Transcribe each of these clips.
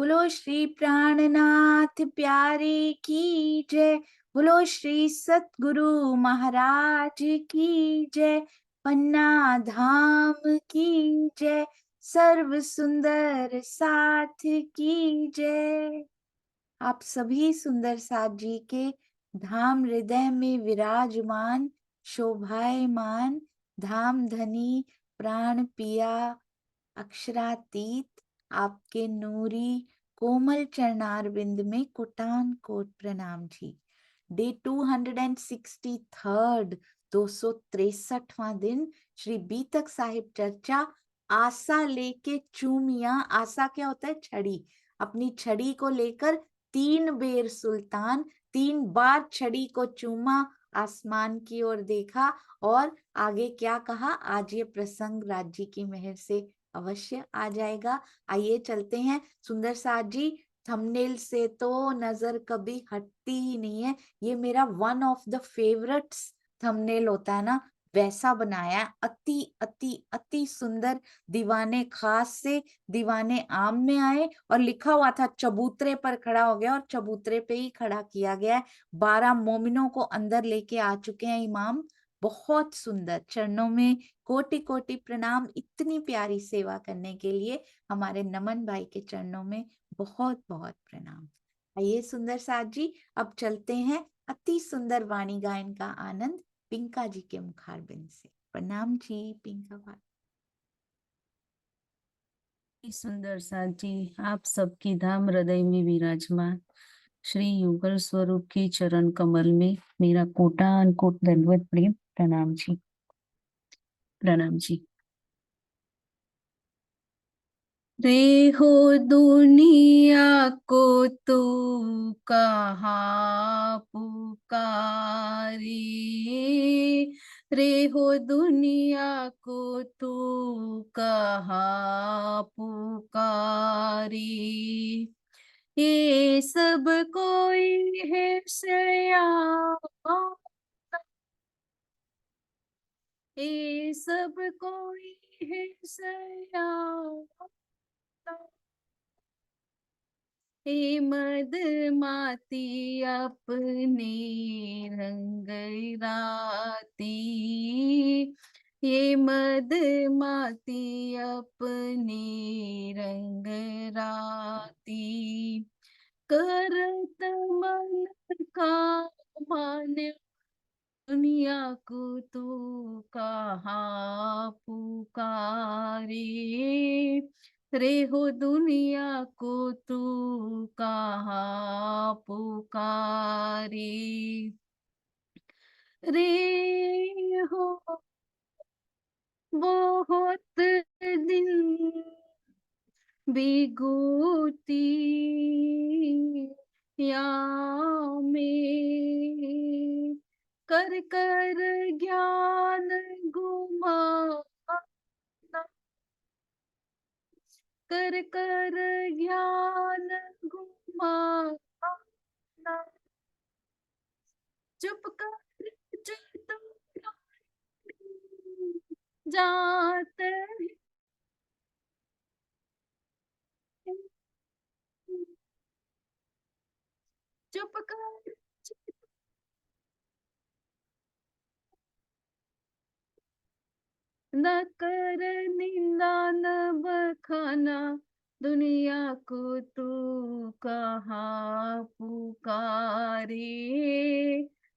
बोलो श्री प्राणनाथ प्यारे की जय। बोलो श्री सतगुरु महाराज की जय। पन्ना धाम की जय। सर्व सुंदर साथ की जय। आप सभी सुंदर साथ जी के धाम हृदय में विराजमान शोभायमान धाम धनी प्राण पिया अक्षरातीत आपके नूरी कोमल चरणारविंद में कोटान कोट प्रणाम जी। डे 263 263वां दिन श्री बीतक साहिब चर्चा। आशा लेके चूमिया। आशा क्या होता है? छड़ी। अपनी छड़ी को लेकर 3 बेर सुल्तान 3 बार छड़ी को चूमा, आसमान की ओर देखा और आगे क्या कहा? आज ये प्रसंग राज्य की मेहर से अवश्य आ जाएगा। आइए चलते हैं। सुंदर साथ जी, थंबनेल से तो नजर कभी हटती ही नहीं है। ये मेरा one of the favourites thumbnail होता है ना, वैसा बनाया। अति अति अति सुंदर। दीवाने खास से दीवाने आम में आए और लिखा हुआ था चबूतरे पर खड़ा हो गया और चबूतरे पे ही खड़ा किया गया है। 12 मोमिनों को अंदर लेके आ चुके हैं इमाम। बहुत सुंदर। चरणों में कोटि कोटि प्रणाम। इतनी प्यारी सेवा करने के लिए हमारे नमन भाई के चरणों में बहुत बहुत प्रणाम। आइए सुंदर साथ जी, अब चलते हैं अति सुंदर वाणी गायन का आनंद पिंका जी के मुखारबिंद से। प्रणाम जी पिंका भाई। सुंदर साथ जी, आप सबकी धाम हृदय में विराजमान श्री युगल स्वरूप की चरण कमल में मेरा कोटान कोट दंडवत प्रेम प्रणाम जी। प्रणाम जी। रे हो दुनिया को तू कहाँ पुकारी, रे हो दुनिया को तू कहाँ पुकारी। ये सब कोई है सयाना, ये सब कोई है सयाना। हे मदमाती अपने रंग राती, ये मदमाती अपने रंग राती। करत मन का मान, दुनिया को तू कहाँ पुकारे, रे हो दुनिया को तू कहाँ पुकारे। रे हो बहुत दिन विभूति या में, कर कर ज्ञान गुमाना, कर कर ज्ञान गुमाना। चुप कर चेतन जाते हैं, चुप कर न कर निंदा न बखाना, दुनिया को तू कहाँ पुकारे,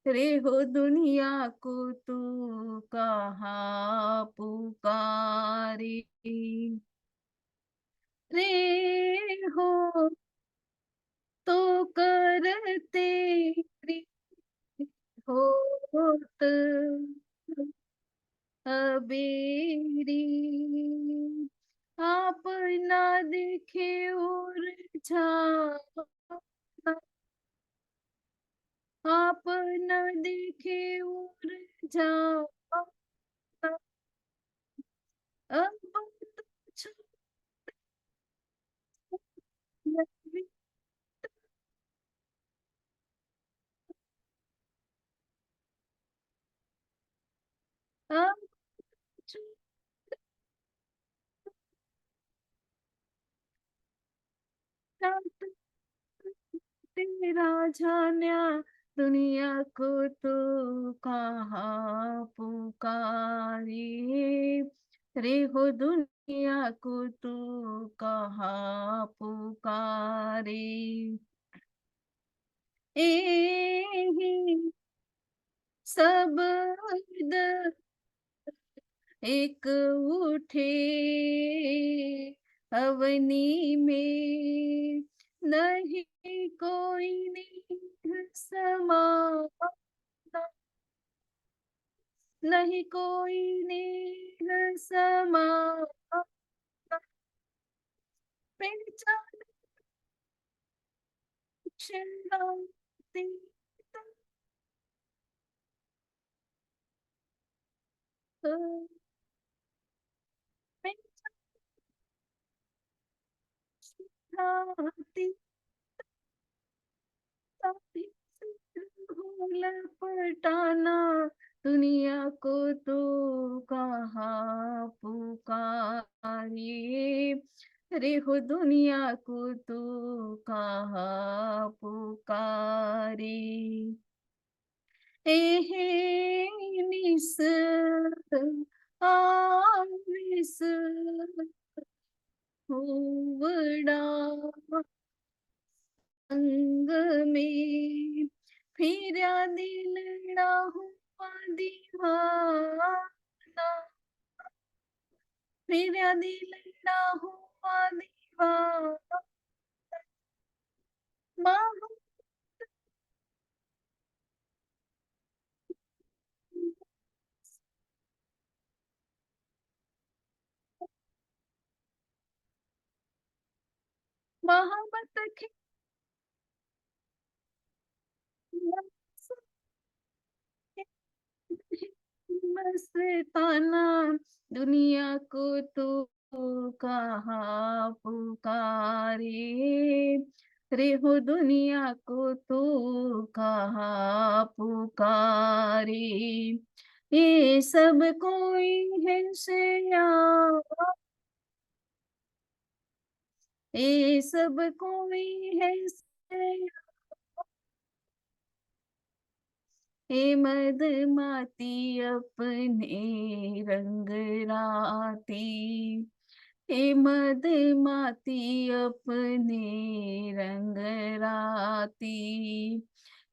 रे हो दुनिया को तू कहाँ पुकारे। रे हो तो कर तेरी होत अबेरी, आप ना देखे और जाना, आप ना देखे और जाना। अब तो अब राजान्या दुनिया को तो कहाँ पुकारे, रे हो दुनिया को तो कहाँ पुकारे। एहि शब्द एक उठे अवनी में, नहीं कोई निह समाना, नहीं कोई निह समाना, पहचान शनाती तक, पहचानती तभी भूल पटाना, दुनिया को तो कहाँ पुकारे, रे हो दुनिया को तो कहाँ पुकारे। एहे निस आविस होवड़ा अंग में, फिरा दिलड़ा हुआ दीवाना, फिरा दिलड़ा हुआ दीवाना, मोहब्बत के मस्ताना, दुनिया को तो कहाँ पुकारे, रे हो दुनिया को तो कहाँ पुकारे। ये सब कोई है सयाना, ये सब कोई है सयाना, हे मदमाती अपने रंग राती, हे मदमाती अपने रंग राती,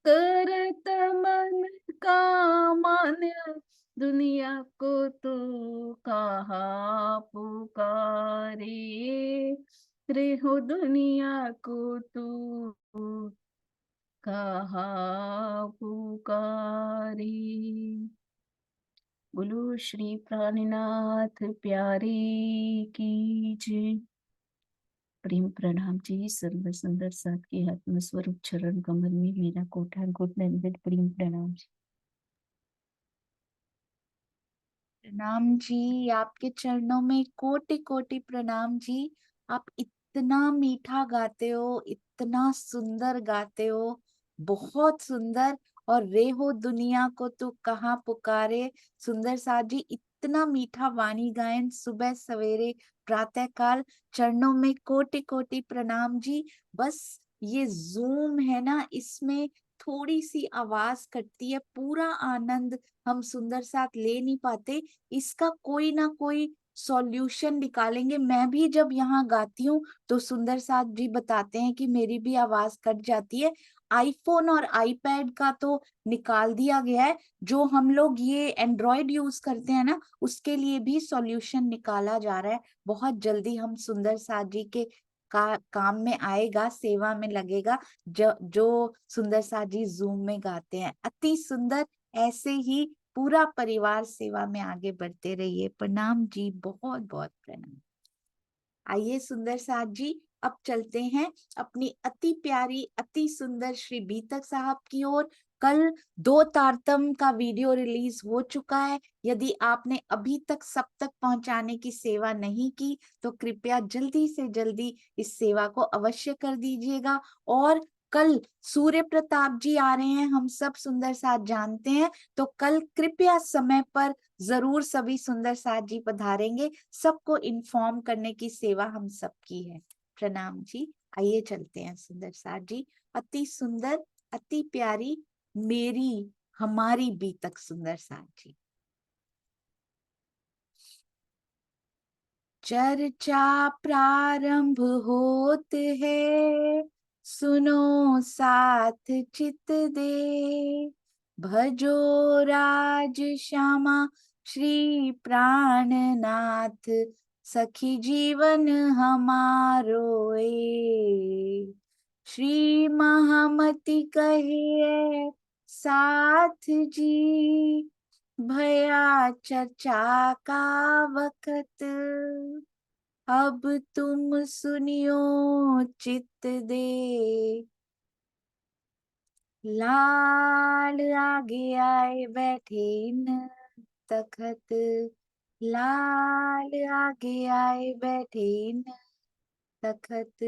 करत मन का मान्य, दुनिया को तो कहाँ पुकारे, रे हो दुनिया को तू कहाँ पुकारे। बोलो श्री प्राणनाथ प्यारे की जय। प्रेम प्रणाम जी। सर्व सुंदर साथ के आत्म स्वरूप चरण कमल में मेरा कोटि कोटि दंडवत प्रेम प्रणाम जी। प्रणाम जी, आपके चरणों में कोटि कोटि प्रणाम जी। आप इतना मीठा गाते हो, इतना सुंदर गाते हो, बहुत सुंदर। और रे हो दुनिया को तू कहाँ पुकारे, सुंदर साथ जी, इतना मीठा वाणी गायन सुबह सवेरे प्रातः काल। चरणों में कोटि कोटि प्रणाम जी। बस ये जूम है ना, इसमें थोड़ी सी आवाज कटती है, पूरा आनंद हम सुंदर साथ ले नहीं पाते। इसका कोई ना कोई सॉल्यूशन निकालेंगे। मैं भी जब यहाँ गाती हूँ तो सुंदर साथ जी बताते हैं कि मेरी भी आवाज कट जाती है। आईफोन और आईपैड का तो निकाल दिया गया है, जो हम लोग ये एंड्रॉयड यूज करते हैं ना, उसके लिए भी सॉल्यूशन निकाला जा रहा है। बहुत जल्दी हम सुंदर साथ जी के काम में आएगा, सेवा में लगेगा। जो सुंदर साथ जी जूम में गाते हैं, अति सुंदर। ऐसे ही पूरा परिवार सेवा में आगे बढ़ते रहिए। प्रणाम जी, बहुत बहुत प्रणाम। आइए सुंदर साथ जी, अब चलते हैं अपनी अति प्यारी अति सुंदर श्री बीतक साहब की ओर। कल 2 तारतम का वीडियो रिलीज हो चुका है। यदि आपने अभी तक सब तक पहुंचाने की सेवा नहीं की तो कृपया जल्दी से जल्दी इस सेवा को अवश्य कर दीजिएगा। और कल सूर्य प्रताप जी आ रहे हैं, हम सब सुंदर साथ जानते हैं। तो कल कृपया समय पर जरूर सभी सुंदर साथ जी पधारेंगे। सबको इन्फॉर्म करने की सेवा हम सबकी है। प्रणाम जी। आइए चलते हैं सुंदर साथ जी। अति सुंदर, अति प्यारी मेरी हमारी बीतक सुंदर साथ जी। चर्चा प्रारंभ होत है, सुनो साथ चित दे, भजो राज श्यामा श्री प्राणनाथ, सखी जीवन हमारो ए। श्री महामति कहिए साथ जी, भया चर्चा का वक्त, अब तुम सुनियो चित दे। लाल आगे आए बैठे न तखत, लाल आगे आए बैठे न तखत।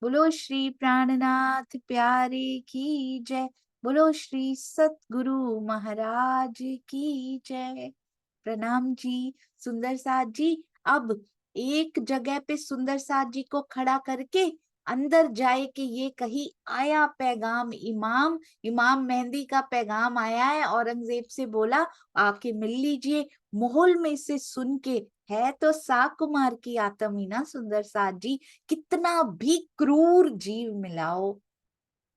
बोलो श्री प्राणनाथ प्यारे की जय, बोलो श्री सतगुरु महाराज की जय। प्रणाम जी सुंदर साथ जी। अब एक जगह पे सुंदर साथ जी को खड़ा करके अंदर जाए कि ये कहीं आया पैगाम इमाम, इमाम मेहंदी का पैगाम आया है। औरंगजेब से बोला आके मिल लीजिए। माहौल में से सुन के, है तो साकुमार की आत्म ही ना सुंदर साथ जी। कितना भी क्रूर जीव मिलाओ,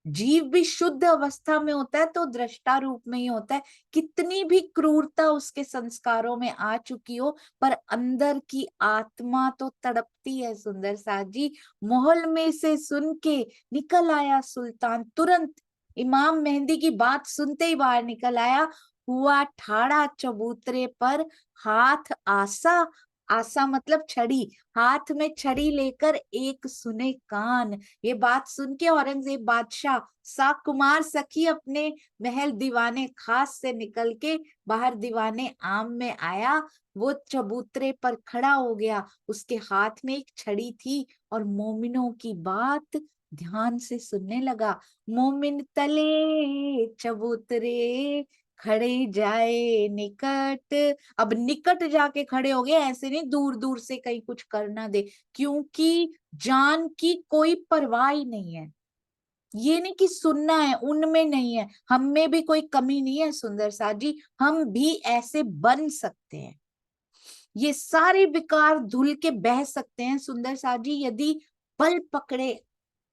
जीव भी शुद्ध अवस्था में होता है तो दृष्टा रूप में ही होता है। कितनी भी क्रूरता उसके संस्कारों में आ चुकी हो, पर अंदर की आत्मा तो तड़पती है सुंदर साथ जी। महल में से सुन के निकल आया सुल्तान, तुरंत इमाम मेहंदी की बात सुनते ही बाहर निकल आया। हुआ ठाड़ा चबूतरे पर, हाथ आसा, आसा मतलब छड़ी, हाथ में छड़ी लेकर एक सुने कान। ये बात सुन के औरंगजेब बादशाह साकुमार सखी अपने महल दीवाने खास से निकल के बाहर दीवाने आम में आया। वो चबूतरे पर खड़ा हो गया, उसके हाथ में एक छड़ी थी और मोमिनों की बात ध्यान से सुनने लगा। मोमिन तले चबूतरे खड़े जाए निकट। अब निकट जाके खड़े हो गए, ऐसे नहीं दूर दूर से कहीं कुछ कर ना दे, क्योंकि जान की कोई परवाह ही नहीं है। ये नहीं कि सुनना है, उनमें नहीं है, हम में भी कोई कमी नहीं है सुंदर साथ जी, हम भी ऐसे बन सकते हैं। ये सारे विकार धुल के बह सकते हैं सुंदर साथ जी, यदि बल पकड़े।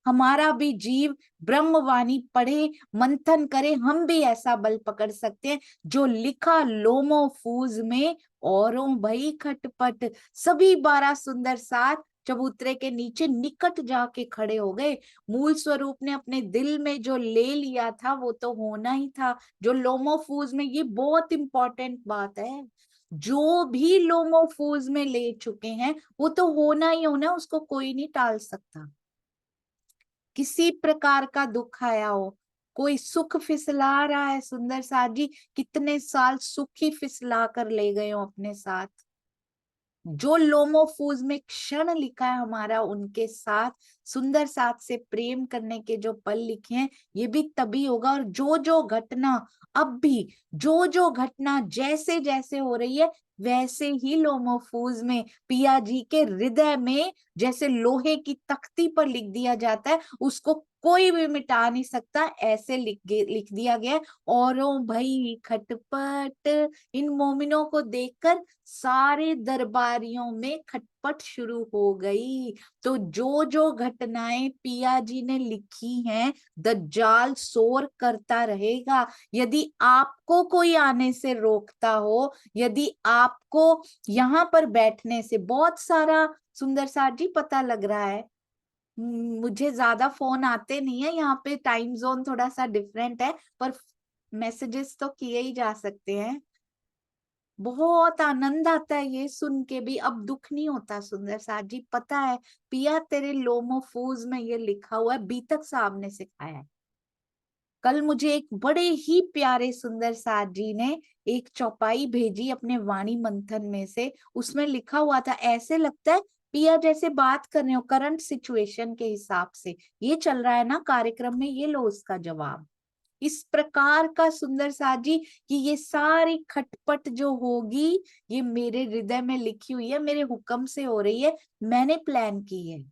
हमारा भी जीव ब्रह्मवाणी पढ़े, मंथन करे, हम भी ऐसा बल पकड़ सकते हैं जो लिखा लोमो फूज में औरों भई खटपट। सभी 12 सुंदर साथ चबूतरे के नीचे निकट जाके खड़े हो गए। मूल स्वरूप ने अपने दिल में जो ले लिया था वो तो होना ही था। जो लोमोफूज में, ये बहुत इंपॉर्टेंट बात है, जो भी लोमोफूज में ले चुके हैं वो तो होना ही होना, उसको कोई नहीं टाल सकता। किसी प्रकार का दुख आया हो, कोई सुख फिसला रहा है सुंदर साथ जी, कितने साल सुख ही फिसला कर ले गए हो अपने साथ। जो लोमोफूज में क्षण लिखा है हमारा उनके साथ, सुंदर साथ से प्रेम करने के जो पल लिखे हैं, ये भी तभी होगा। और जो जो घटना अब भी, जो जो घटना जैसे जैसे हो रही है, वैसे ही लोमोफूज में पिया जी के हृदय में जैसे लोहे की तख्ती पर लिख दिया जाता है, उसको कोई भी मिटा नहीं सकता, ऐसे लिख दिया गया है। औरों भई खटपट, इन मोमिनों को देखकर सारे दरबारियों में खटपट शुरू हो गई। तो जो जो घटनाएं पिया जी ने लिखी हैं, दज्जाल शोर करता रहेगा। यदि आपको कोई आने से रोकता हो, यदि आपको यहाँ पर बैठने से, बहुत सारा सुंदर साथ जी पता लग रहा है, मुझे ज्यादा फोन आते नहीं है, यहाँ पे टाइम जोन थोड़ा सा डिफरेंट है, पर मैसेजेस तो किए ही जा सकते हैं। बहुत आनंद आता है ये सुन के भी, अब दुख नहीं होता सुंदर साथ जी। पता है पिया तेरे लोमोफूज में ये लिखा हुआ है, बीतक साहब ने सिखाया है। कल मुझे एक बड़े ही प्यारे सुंदर साथ जी ने एक चौपाई भेजी अपने वाणी मंथन में से, उसमें लिखा हुआ था, ऐसे लगता है पिया जैसे बात कर रहे हो करंट सिचुएशन के हिसाब से, ये चल रहा है ना कार्यक्रम में, ये लो उसका जवाब। इस प्रकार का सुंदर साथ जी कि ये सारी खटपट जो होगी, ये मेरे हृदय में लिखी हुई है, मेरे हुक्म से हो रही है, मैंने प्लान की है।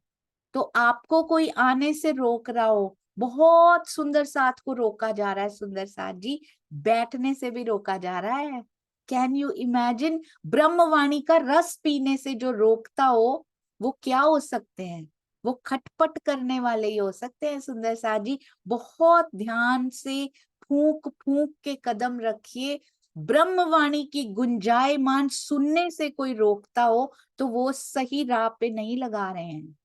तो आपको कोई आने से रोक रहा हो, बहुत सुंदर साथ को रोका जा रहा है सुंदर साथ जी, बैठने से भी रोका जा रहा है। कैन यू इमेजिन, ब्रह्मवाणी का रस पीने से जो रोकता हो वो क्या हो सकते हैं? वो खटपट करने वाले ही हो सकते हैं सुंदर साथ जी। बहुत ध्यान से फूंक फूंक के कदम रखिए। ब्रह्मवाणी की गुंजायमान सुनने से कोई रोकता हो तो वो सही राह पे नहीं लगा रहे हैं।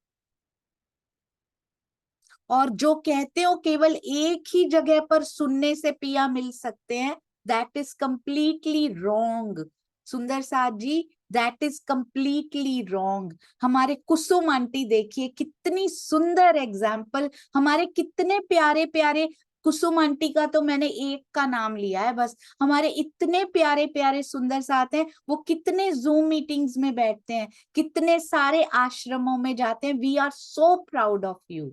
और जो कहते हो केवल एक ही जगह पर सुनने से पिया मिल सकते हैं, दैट इज कंप्लीटली रॉन्ग सुंदर साथ जी, दैट इज कंप्लीटली रॉन्ग। हमारे कुसुम आंटी देखिए, कितनी सुंदर एग्जाम्पल, हमारे कितने प्यारे प्यारे कुसुम आंटी का तो मैंने एक का नाम लिया है बस, हमारे इतने प्यारे प्यारे सुंदर साथ हैं, वो कितने जूम मीटिंग्स में बैठते हैं, कितने सारे आश्रमों में जाते हैं। We are so proud of you.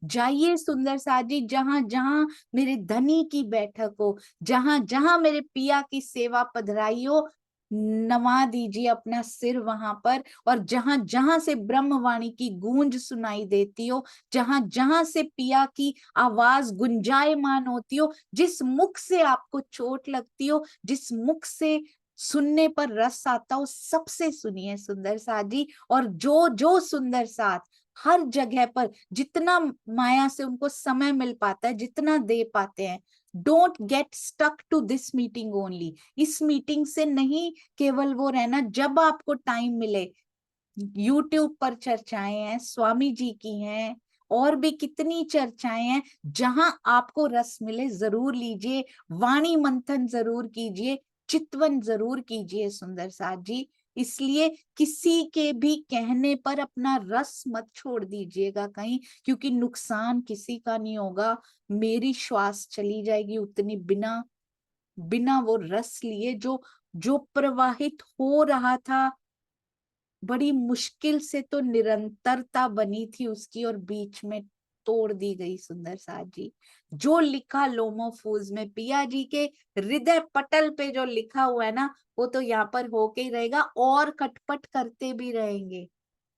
जाइए सुंदर साथ जी, जहां जहां मेरे धनी की बैठक हो, जहां जहां मेरे पिया की सेवा पधराई हो, नवा दीजिए अपना सिर वहां पर। और जहां जहां से ब्रह्मवाणी की गूंज सुनाई देती हो, जहां जहां से पिया की आवाज गुंजायमान होती हो, जिस मुख से आपको चोट लगती हो, जिस मुख से सुनने पर रस आता हो, सबसे सुनिए सुंदर साथ जी। और जो जो सुंदर साथ हर जगह पर जितना माया से उनको समय मिल पाता है, जितना दे पाते हैं, don't get stuck to this meeting only. इस मीटिंग से नहीं केवल वो रहना, जब आपको टाइम मिले, यूट्यूब पर चर्चाएं हैं, स्वामी जी की हैं, और भी कितनी चर्चाएं हैं, जहां आपको रस मिले जरूर लीजिए, वाणी मंथन जरूर कीजिए, चितवन जरूर कीजिए सुंदर साथ जी। इसलिए किसी के भी कहने पर अपना रस मत छोड़ दीजिएगा कहीं, क्योंकि नुकसान किसी का नहीं होगा। मेरी श्वास चली जाएगी उतनी, बिना बिना वो रस लिए जो जो प्रवाहित हो रहा था, बड़ी मुश्किल से तो निरंतरता बनी थी उसकी, और बीच में तोड़ दी गई सुंदर साथ जी। जो लिखा लोमो फूज में, पिया जी के हृदय पटल पे जो लिखा हुआ है ना, वो तो यहाँ पर होके ही रहेगा, और खटपट करते भी रहेंगे।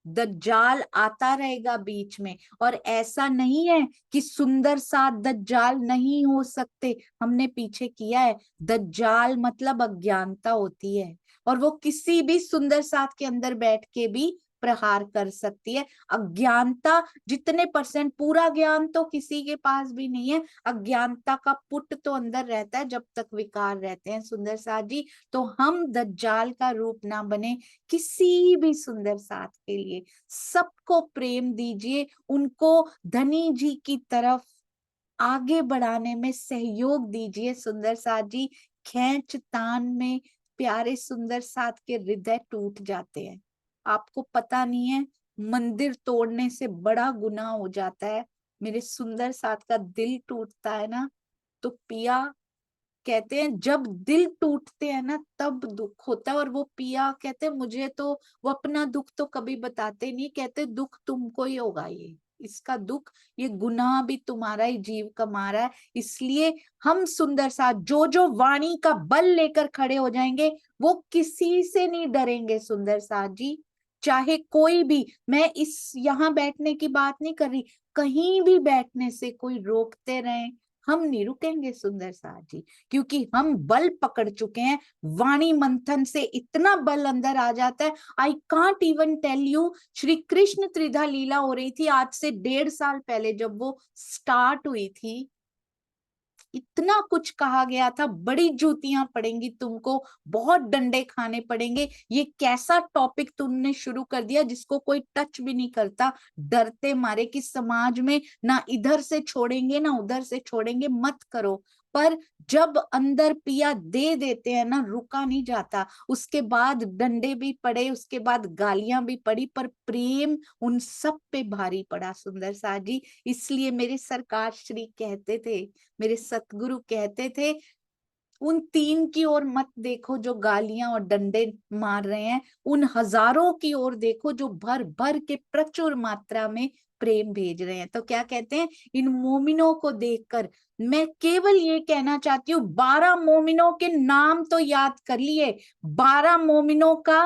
दज्जाल आता रहेगा बीच में, और ऐसा नहीं है कि सुंदर साथ दज्जाल नहीं हो सकते, हमने पीछे किया है। दज्जाल मतलब अज्ञानता होती है, और वो किसी भी सुंदर साथ के अंदर बैठ के भी प्रहार कर सकती है। अज्ञानता जितने परसेंट, पूरा ज्ञान तो किसी के पास भी नहीं है, अज्ञानता का पुट तो अंदर रहता है जब तक विकार रहते हैं सुंदर साथ जी। तो हम दज्जाल का रूप ना बने किसी भी सुंदर साथ के लिए। सबको प्रेम दीजिए, उनको धनी जी की तरफ आगे बढ़ाने में सहयोग दीजिए सुंदर साथ जी। खींच तान में प्यारे सुंदर साथ के हृदय टूट जाते हैं, आपको पता नहीं है, मंदिर तोड़ने से बड़ा गुनाह हो जाता है। मेरे सुंदर साथ का दिल टूटता है ना, तो पिया कहते हैं जब दिल टूटते हैं ना तब दुख होता है। और वो पिया कहते हैं मुझे तो, वो अपना दुख तो कभी बताते नहीं, कहते दुख तुमको ही होगा, ये इसका दुख, ये गुनाह भी तुम्हारा ही जीव कमा रहा है। इसलिए हम सुंदर साथ जो जो वाणी का बल लेकर खड़े हो जाएंगे, वो किसी से नहीं डरेंगे सुंदर साथ जी। चाहे कोई भी, मैं इस यहाँ बैठने की बात नहीं कर रही, कहीं भी बैठने से कोई रोकते रहे, हम नहीं रुकेंगे सुंदर साथ जी, क्योंकि हम बल पकड़ चुके हैं। वाणी मंथन से इतना बल अंदर आ जाता है, I can't even tell you. Shri Krishna त्रिधा लीला हो रही थी आज से 1.5 साल पहले, जब वो स्टार्ट हुई थी, इतना कुछ कहा गया था, बड़ी जूतियां पड़ेंगी तुमको, बहुत डंडे खाने पड़ेंगे, ये कैसा टॉपिक तुमने शुरू कर दिया जिसको कोई टच भी नहीं करता, डरते मारे कि समाज में ना इधर से छोड़ेंगे ना उधर से छोड़ेंगे, मत करो। पर जब अंदर पिया दे देते हैं ना, रुका नहीं जाता। उसके बाद डंडे भी पड़े, उसके बाद गालियां भी पड़ी, पर प्रेम उन सब पे भारी पड़ा सुंदर साथ जी। इसलिए मेरे सरकार श्री कहते थे, मेरे सतगुरु कहते थे, उन 3 की ओर मत देखो जो गालियां और डंडे मार रहे हैं, उन हजारों की ओर देखो जो भर भर के प्रचुर मात्रा में प्रेम भेज रहे हैं। तो क्या कहते हैं, इन मोमिनों को देखकर मैं केवल ये कहना चाहती हूँ, 12 मोमिनों के नाम तो याद कर लिए, 12 मोमिनों का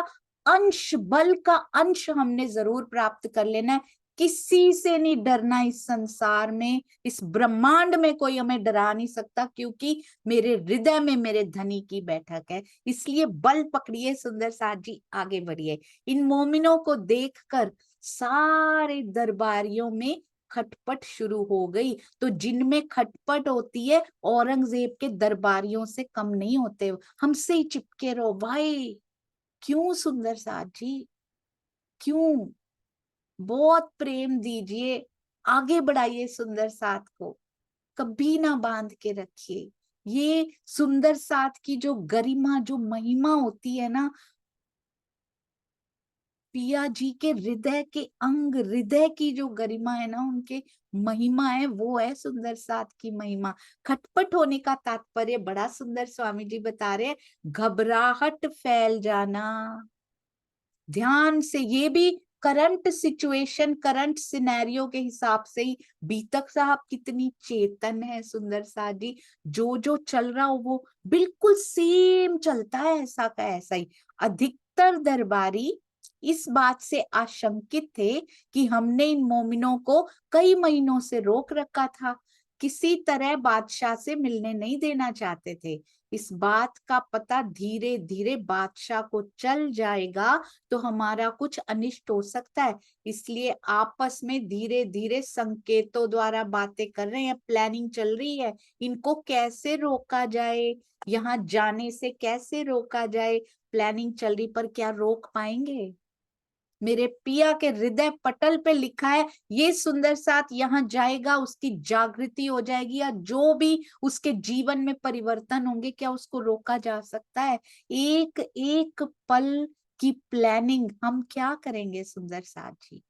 अंश, बल का अंश हमने जरूर प्राप्त कर लेना है। किसी से नहीं डरना इस संसार में, इस ब्रह्मांड में कोई हमें डरा नहीं सकता, क्योंकि मेरे हृदय में मेरे धनी की बैठक है। इसलिए बल पकड़िए सुंदर साथ जी, आगे बढ़िए। इन मोमिनों को देखकर सारे दरबारियों में खटपट शुरू हो गई। तो जिनमें खटपट होती है औरंगजेब के दरबारियों से कम नहीं होते, हमसे ही चिपके रहो भाई। क्यों सुंदर साथ जी, क्यों? बहुत प्रेम दीजिए, आगे बढ़ाइए सुंदर साथ को, कभी ना बांध के रखिए। ये सुंदर साथ की जो गरिमा, जो महिमा होती है ना, पिया जी के हृदय के अंग, हृदय की जो गरिमा है ना, उनके महिमा है, वो है सुंदर साथ की महिमा। खटपट होने का तात्पर्य बड़ा सुंदर स्वामी जी बता रहे हैं, घबराहट फैल जाना। ध्यान से, ये भी करंट सिचुएशन, करंट सिनेरियो के हिसाब से ही। बीतक साहब कितनी चेतन है सुंदर साथ जी, जो जो चल रहा हो वो बिल्कुल सेम चलता है, ऐसा का ऐसा ही। अधिकतर दरबारी इस बात से आशंकित थे कि हमने इन मोमिनों को कई महीनों से रोक रखा था, किसी तरह बादशाह से मिलने नहीं देना चाहते थे। इस बात का पता धीरे धीरे बादशाह को चल जाएगा तो हमारा कुछ अनिष्ट हो सकता है, इसलिए आपस में धीरे धीरे संकेतों द्वारा बातें कर रहे हैं, प्लानिंग चल रही है। इनको कैसे रोका जाए, यहाँ जाने से कैसे रोका जाए, प्लानिंग चल रही, पर क्या रोक पाएंगे? मेरे पिया के हृदय पटल पे लिखा है, ये सुंदर साथ यहाँ जाएगा, उसकी जागृति हो जाएगी, या जो भी उसके जीवन में परिवर्तन होंगे, क्या उसको रोका जा सकता है? एक एक पल की प्लानिंग हम क्या करेंगे सुंदर साथ जी?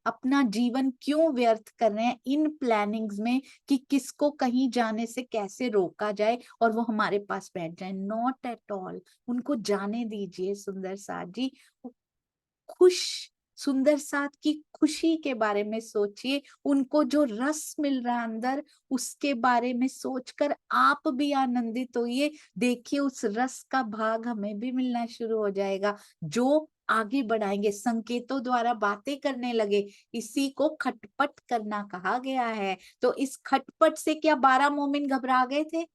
अपना जीवन क्यों व्यर्थ कर रहे हैं इन प्लानिंग्स में कि किसको कहीं जाने से कैसे रोका जाए और वो हमारे पास बैठ जाए? Not at all. उनको जाने दीजिए सुंदर साथ जी। खुश, सुंदर साथ की खुशी के बारे में सोचिए, उनको जो रस मिल रहा है अंदर, उसके बारे में सोचकर आप भी आनंदित होइए। देखिए उस रस का भाग हमें भी मिलना शुरू हो जाएगा, जो आगे बढ़ाएंगे, संकेतों द्वारा बातें करने लगे। इसी को खटपट करना कहा गया है। तो इस खटपट से क्या 12 मोमिन घबरा गए थे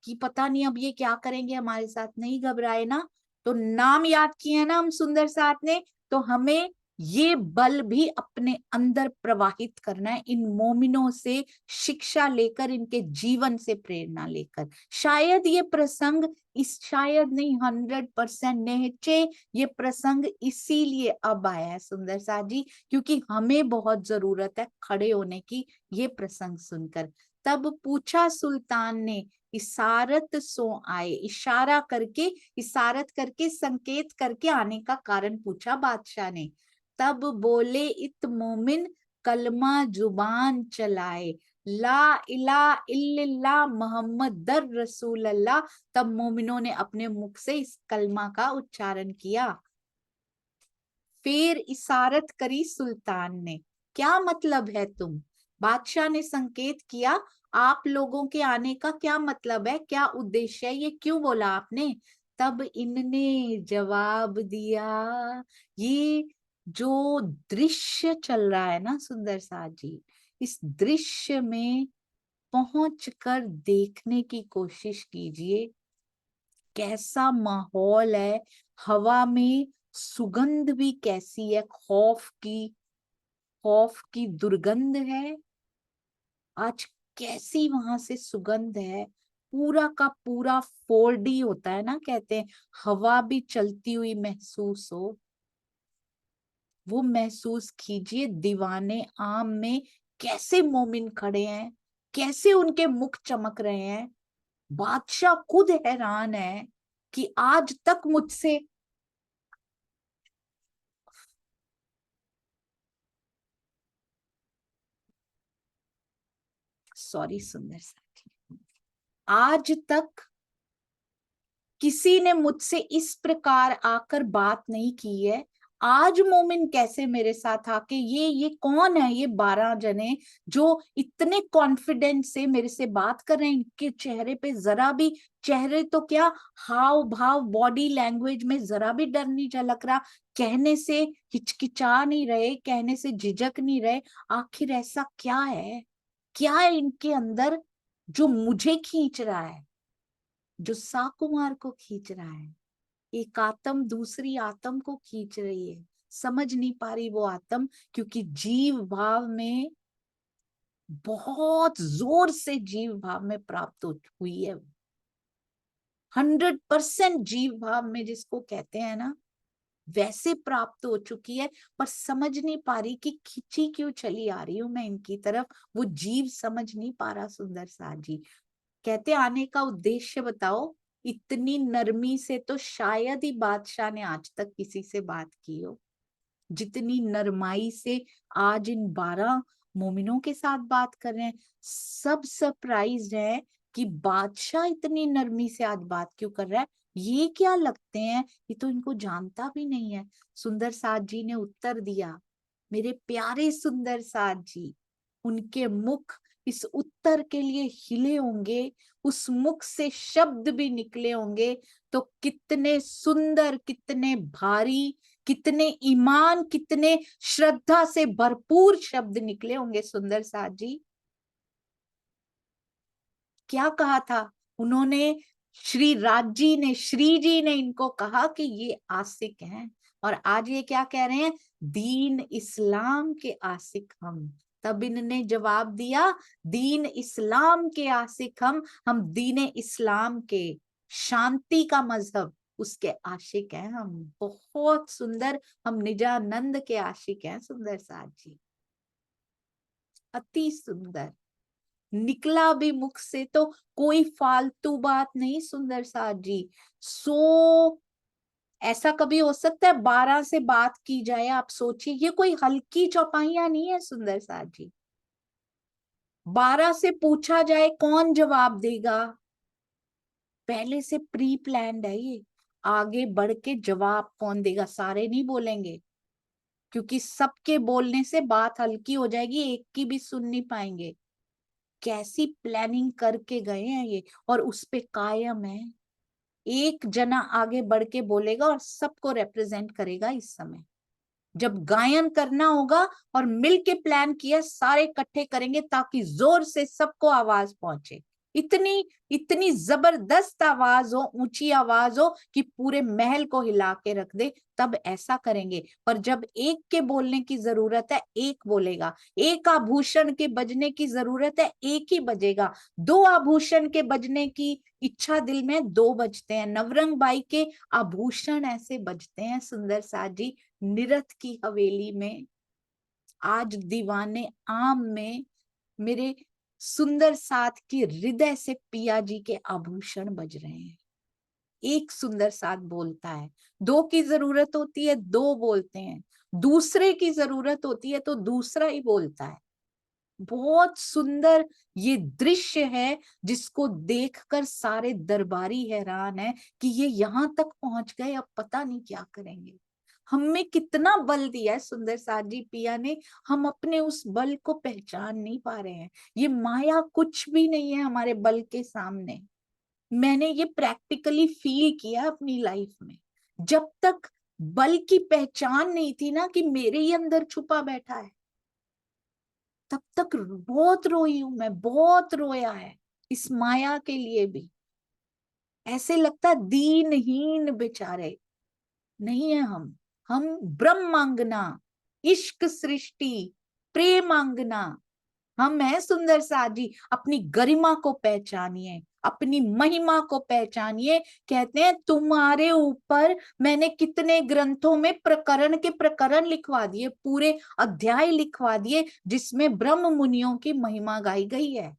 कि पता नहीं अब ये क्या करेंगे हमारे साथ? नहीं घबराए ना। तो नाम याद किए ना हम सुंदर साथ ने, तो हमें ये बल भी अपने अंदर प्रवाहित करना है, इन मोमिनों से शिक्षा लेकर, इनके जीवन से प्रेरणा लेकर। शायद ये प्रसंग, इस शायद नहीं 100% निश्चय ये प्रसंग इसीलिए अब आया है सुंदर साथ जी, क्योंकि हमें बहुत जरूरत है खड़े होने की ये प्रसंग सुनकर। तब पूछा सुल्तान ने, इशारत सो आए, इशारा करके, इशारत करके, संकेत करके आने का कारण पूछा बादशाह ने। तब बोले इत मोमिन कलमा जुबान चलाए, ला इला इल्लल्लाह मोहम्मदर रसूल अल्लाह। तब मोमिनों ने अपने मुख से इस कलमा का उच्चारण किया। फिर इशारत करी सुल्तान ने, क्या मतलब है तुम? बादशाह ने संकेत किया, आप लोगों के आने का क्या मतलब है, क्या उद्देश्य है, ये क्यों बोला आपने? तब इनने जवाब दिया, ये जो दृश्य चल रहा है ना सुंदर साथ जी, इस दृश्य में पहुंच कर देखने की कोशिश कीजिए, कैसा माहौल है। हवा में सुगंध भी कैसी है, खौफ की, खौफ की दुर्गंध है आज, कैसी वहां से सुगंध है। पूरा का पूरा 4D होता है ना, कहते हैं हवा भी चलती हुई महसूस हो, वो महसूस कीजिए। दीवाने आम में कैसे मोमिन खड़े हैं, कैसे उनके मुख चमक रहे हैं। बादशाह खुद हैरान है कि आज तक मुझसे, सॉरी सुंदर साथी, आज तक किसी ने मुझसे इस प्रकार आकर बात नहीं की है। आज मोमिन कैसे मेरे साथ आके, ये कौन है, ये 12 जने जो इतने कॉन्फिडेंस से मेरे से बात कर रहे हैं, इनके चेहरे पे जरा भी, चेहरे तो क्या, हाव भाव, बॉडी लैंग्वेज में जरा भी डर नहीं झलक रहा, कहने से हिचकिचा नहीं रहे, कहने से झिझक नहीं रहे। आखिर ऐसा क्या है, क्या है इनके अंदर जो मुझे खींच रहा है, जो साकुमार को खींच रहा है? एक आत्म दूसरी आत्म को खींच रही है, समझ नहीं पा रही वो आत्म, क्योंकि जीव भाव में, बहुत जोर से जीव भाव में प्राप्त हुई है। 100% जीव भाव में जिसको कहते हैं ना, वैसे प्राप्त हो चुकी है, पर समझ नहीं पा रही कि खिंची क्यों चली आ रही हूं मैं इनकी तरफ, वो जीव समझ नहीं पा रहा। सुंदर साथ जी कहते, आने का उद्देश्य बताओ। इतनी नरमी से तो शायद ही बादशाह ने आज तक किसी से बात की हो, जितनी नरमाई से आज इन 12 मोमिनों के साथ बात कर रहे हैं। सब सरप्राइज है कि बादशाह इतनी नरमी से आज बात क्यों कर रहा है, ये क्या लगते हैं, ये तो इनको जानता भी नहीं है। सुंदर साथ जी ने उत्तर दिया, मेरे प्यारे सुंदर साथ जी, उनके मुख इस उत्तर के लिए हिले होंगे, उस मुख से शब्द भी निकले होंगे तो कितने सुंदर, कितने भारी, कितने ईमान, कितने श्रद्धा से भरपूर शब्द निकले होंगे। सुंदर साथ जी क्या कहा था उन्होंने, श्री राजी ने, श्री जी ने इनको कहा कि ये आशिक हैं, और आज ये क्या कह रहे हैं, दीन इस्लाम के आशिक हम। तब इनने जवाब दिया, दीन इस्लाम के आशिक हम दीन इस्लाम के, शांति का मजहब, उसके आशिक हैं हम। बहुत सुंदर, हम निजानंद के आशिक हैं। सुंदर साथ जी अति सुंदर, निकला भी मुख से तो कोई फालतू बात नहीं। सुंदर साथ जी ऐसा कभी हो सकता है 12 से बात की जाए? आप सोचिए, ये कोई हल्की चौपाइयां नहीं है। सुंदर साथ जी 12 से पूछा जाए कौन जवाब देगा, पहले से प्री प्लान्ड है ये। आगे बढ़ के जवाब कौन देगा, सारे नहीं बोलेंगे, क्योंकि सबके बोलने से बात हल्की हो जाएगी, एक की भी सुन नहीं पाएंगे। कैसी प्लानिंग करके गए हैं ये, और उस पे कायम है। एक जना आगे बढ़ के बोलेगा और सबको रिप्रेजेंट करेगा। इस समय जब गायन करना होगा और मिल के प्लान किया, सारे इकट्ठे करेंगे ताकि जोर से सबको आवाज पहुंचे, इतनी इतनी जबरदस्त आवाज हो, ऊंची आवाज हो कि पूरे महल को हिला के रख दे, तब ऐसा करेंगे। पर जब एक के बोलने की जरूरत है, एक बोलेगा। एक आभूषण के बजने की जरूरत है, एक ही बजेगा। दो आभूषण के बजने की इच्छा दिल में, दो बजते हैं। नवरंग बाई के आभूषण ऐसे बजते हैं। सुंदर साथ जी निरथ की हवेली में, आज दीवाने आम में, मेरे सुंदर साथ की हृदय से पिया जी के आभूषण बज रहे हैं। एक सुंदर साथ बोलता है, दो की जरूरत होती है, दो बोलते हैं। दूसरे की जरूरत होती है तो दूसरा ही बोलता है। बहुत सुंदर ये दृश्य है, जिसको देखकर सारे दरबारी हैरान है कि ये यहाँ तक पहुंच गए, अब पता नहीं क्या करेंगे। हमें कितना बल दिया है सुंदर साथ जी पिया ने, हम अपने उस बल को पहचान नहीं पा रहे हैं। ये माया कुछ भी नहीं है हमारे बल के सामने। मैंने ये प्रैक्टिकली फील किया अपनी लाइफ में। जब तक बल की पहचान नहीं थी ना कि मेरे ही अंदर छुपा बैठा है, तब तक बहुत रोई हूं मैं, बहुत रोया है इस माया के लिए भी। ऐसे लगता है दीनहीन बेचारे नहीं है हम ब्रह्मांगना, इश्क सृष्टि, प्रेमांगना हम है। सुंदर साथ जी अपनी गरिमा को पहचानिए, अपनी महिमा को पहचानिए। कहते हैं तुम्हारे ऊपर मैंने कितने ग्रंथों में प्रकरण के प्रकरण लिखवा दिए, पूरे अध्याय लिखवा दिए, जिसमें ब्रह्म मुनियों की महिमा गाई गई है।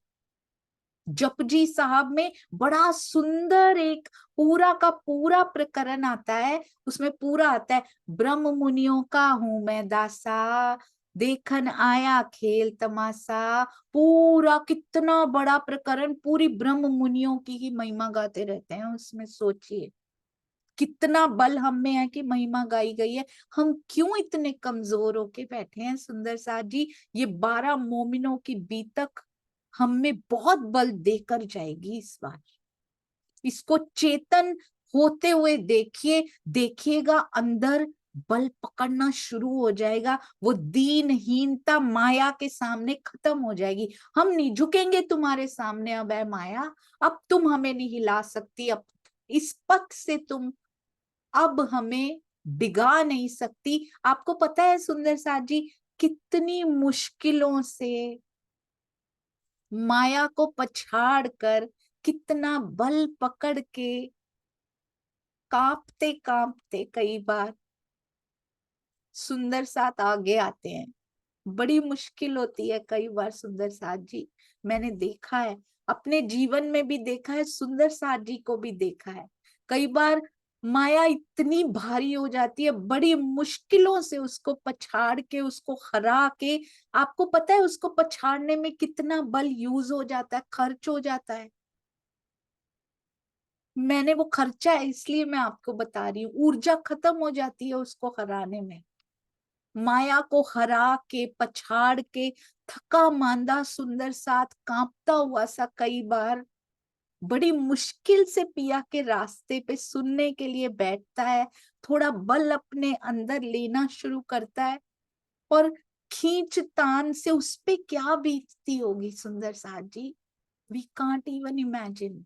जपजी साहब में बड़ा सुंदर एक पूरा का पूरा प्रकरण आता है, उसमें पूरा आता है, ब्रह्म मुनियों का हूं मैं दासा, देखन आया खेल तमाशा। पूरा कितना बड़ा प्रकरण, पूरी ब्रह्म मुनियों की ही महिमा गाते रहते हैं उसमें। सोचिए कितना बल हम में है कि महिमा गाई गई है। हम क्यों इतने कमजोर होके बैठे हैं सुंदर साथ जी? ये 12 मोमिनों की बीतक हम में बहुत बल देकर जाएगी इस बार। इसको चेतन होते हुए देखिए, देखिएगा अंदर बल पकड़ना शुरू हो जाएगा। वो दीनहीनता माया के सामने खत्म हो जाएगी। हम नहीं झुकेंगे तुम्हारे सामने अब है माया, अब तुम हमें नहीं हिला सकती, अब इस पथ से तुम अब हमें डिगा नहीं सकती। आपको पता है सुंदर साथ जी, कितनी मुश्किलों से माया को पछाड़ कर, कितना बल पकड़ के, कांपते कांपते कई बार सुंदर साथ आगे आते हैं। बड़ी मुश्किल होती है कई बार सुंदर साथ जी, मैंने देखा है, अपने जीवन में भी देखा है, सुंदर साथ जी को भी देखा है। कई बार माया इतनी भारी हो जाती है, बड़ी मुश्किलों से उसको पछाड़ के, उसको हरा के, आपको पता है उसको पछाड़ने में कितना बल यूज हो जाता है, खर्च हो जाता है। मैंने वो खर्चा है इसलिए मैं आपको बता रही हूँ, ऊर्जा खत्म हो जाती है उसको हराने में। माया को हरा के, पछाड़ के, थका मांदा सुंदर साथ कांपता हुआ सा कई बार बड़ी मुश्किल से पिया के रास्ते पे सुनने के लिए बैठता है, थोड़ा बल अपने अंदर लेना शुरू करता है, और खींच तान से उस पे क्या बीतती होगी सुंदर साथ जी, वी कांट इवन इमेजिन।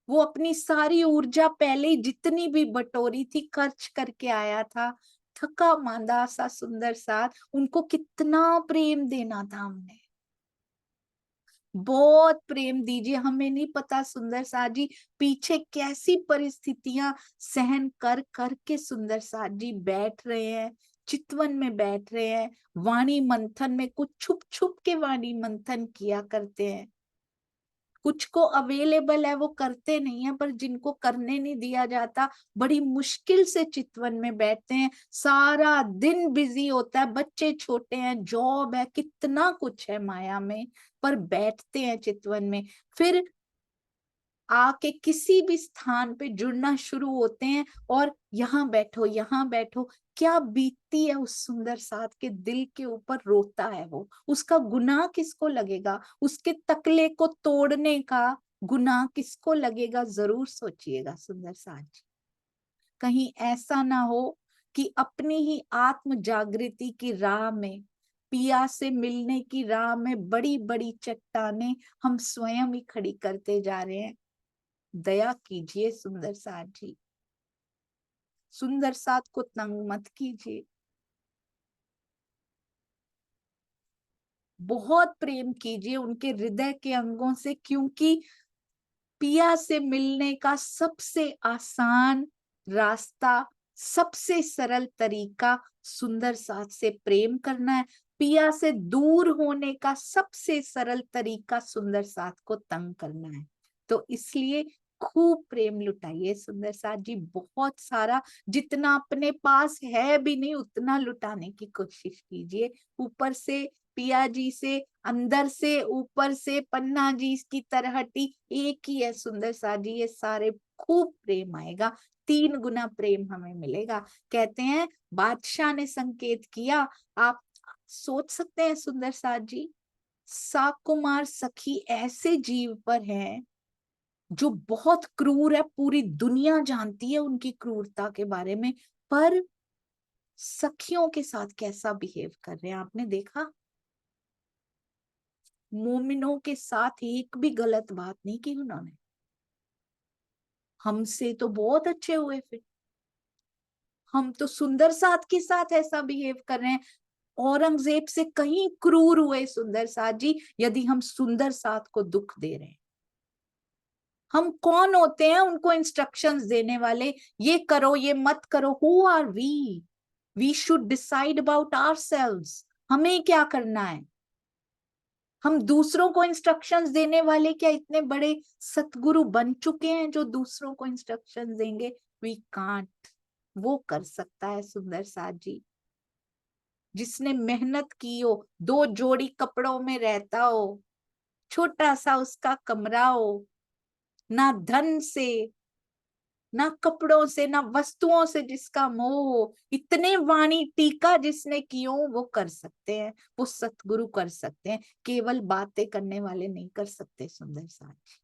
वो अपनी सारी ऊर्जा पहले ही जितनी भी बटोरी थी खर्च करके आया था, थका मांदा सा सुंदर साथ, उनको कितना प्रेम देना था हमने, बहुत प्रेम दीजिए। हमें नहीं पता सुंदर साथ जी पीछे कैसी परिस्थितियां सहन कर कर के सुंदर साथ जी बैठ रहे हैं, चितवन में बैठ रहे हैं, वाणी मंथन में, कुछ छुप छुप के वाणी मंथन किया करते हैं, कुछ को अवेलेबल है वो करते नहीं है, पर जिनको करने नहीं दिया जाता बड़ी मुश्किल से चितवन में बैठते हैं, सारा दिन बिजी होता है, बच्चे छोटे हैं, जॉब है, कितना कुछ है माया में, पर बैठते हैं चितवन में। फिर आके किसी भी स्थान पे जुड़ना शुरू होते हैं, और यहाँ बैठो, यहाँ बैठो, क्या बीतती है उस सुंदर साथ के दिल के ऊपर, रोता है वो, उसका गुनाह किसको लगेगा, उसके तकले को तोड़ने का गुनाह किसको लगेगा, जरूर सोचिएगा सुंदर साथ जी। कहीं ऐसा ना हो कि अपनी ही आत्म जागृति की राह में, पिया से मिलने की राह में बड़ी बड़ी चट्टाने हम स्वयं ही खड़ी करते जा रहे हैं। दया कीजिए सुंदर साथ जी, सुंदर साथ को तंग मत कीजिए, बहुत प्रेम कीजिए उनके हृदय के अंगों से, क्योंकि पिया से मिलने का सबसे आसान रास्ता, सबसे सरल तरीका सुंदर साथ से प्रेम करना है। पिया से दूर होने का सबसे सरल तरीका सुंदर साथ को तंग करना है। तो इसलिए खूब प्रेम लुटाइए सुंदर साथ जी, बहुत सारा, जितना अपने पास है भी नहीं उतना लुटाने की कोशिश कीजिए। ऊपर से पिया जी से, अंदर से, ऊपर से पन्ना जी की तरहटी एक ही है सुंदर साथ जी, ये सारे खूब प्रेम आएगा, 3 गुना प्रेम हमें मिलेगा। कहते हैं बादशाह ने संकेत किया, आप सोच सकते हैं सुंदर साथ जी, साकुमार सखी ऐसे जीव पर हैं जो बहुत क्रूर है, पूरी दुनिया जानती है उनकी क्रूरता के बारे में, पर सखियों के साथ कैसा बिहेव कर रहे हैं आपने देखा? मोमिनों के साथ एक भी गलत बात नहीं की उन्होंने, हमसे तो बहुत अच्छे हुए। फिर हम तो सुंदर साथ के साथ ऐसा बिहेव कर रहे हैं, औरंगजेब से कहीं क्रूर हुए सुंदर साथ जी, यदि हम सुंदर साथ को दुख दे रहे हैं। हम कौन होते हैं उनको इंस्ट्रक्शंस देने वाले, ये करो ये मत करो, who are we should decide about ourselves, हमें क्या करना है। हम दूसरों को इंस्ट्रक्शंस देने वाले क्या इतने बड़े सतगुरु बन चुके हैं जो दूसरों को इंस्ट्रक्शंस देंगे? We can't. वो कर सकता है सुंदर साथ जी, जिसने मेहनत की हो, 2 जोड़ी कपड़ों में रहता हो, छोटा सा उसका कमरा हो, ना धन से ना कपड़ों से ना वस्तुओं से जिसका मोह हो, इतने वाणी टीका जिसने कियो वो कर सकते हैं, वो सतगुरु कर सकते हैं, केवल बातें करने वाले नहीं कर सकते। सुंदर साथ जी।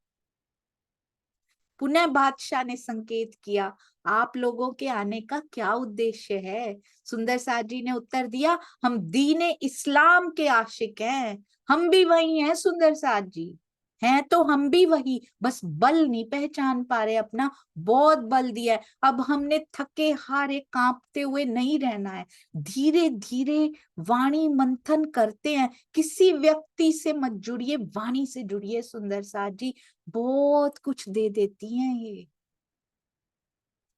पुनः बादशाह ने संकेत किया, आप लोगों के आने का क्या उद्देश्य है? सुंदर साथ जी ने उत्तर दिया, हम दीने इस्लाम के आशिक हैं। हम भी वही हैं सुंदर साथ जी, हैं तो हम भी वही, बस बल नहीं पहचान पा रहे अपना। बहुत बल दिया है, अब हमने थके हारे कांपते हुए नहीं रहना है। धीरे धीरे वाणी मंथन करते हैं। किसी व्यक्ति से मत जुड़िए, वाणी से जुड़िए सुंदर साथ जी, बहुत कुछ दे देती हैं ये।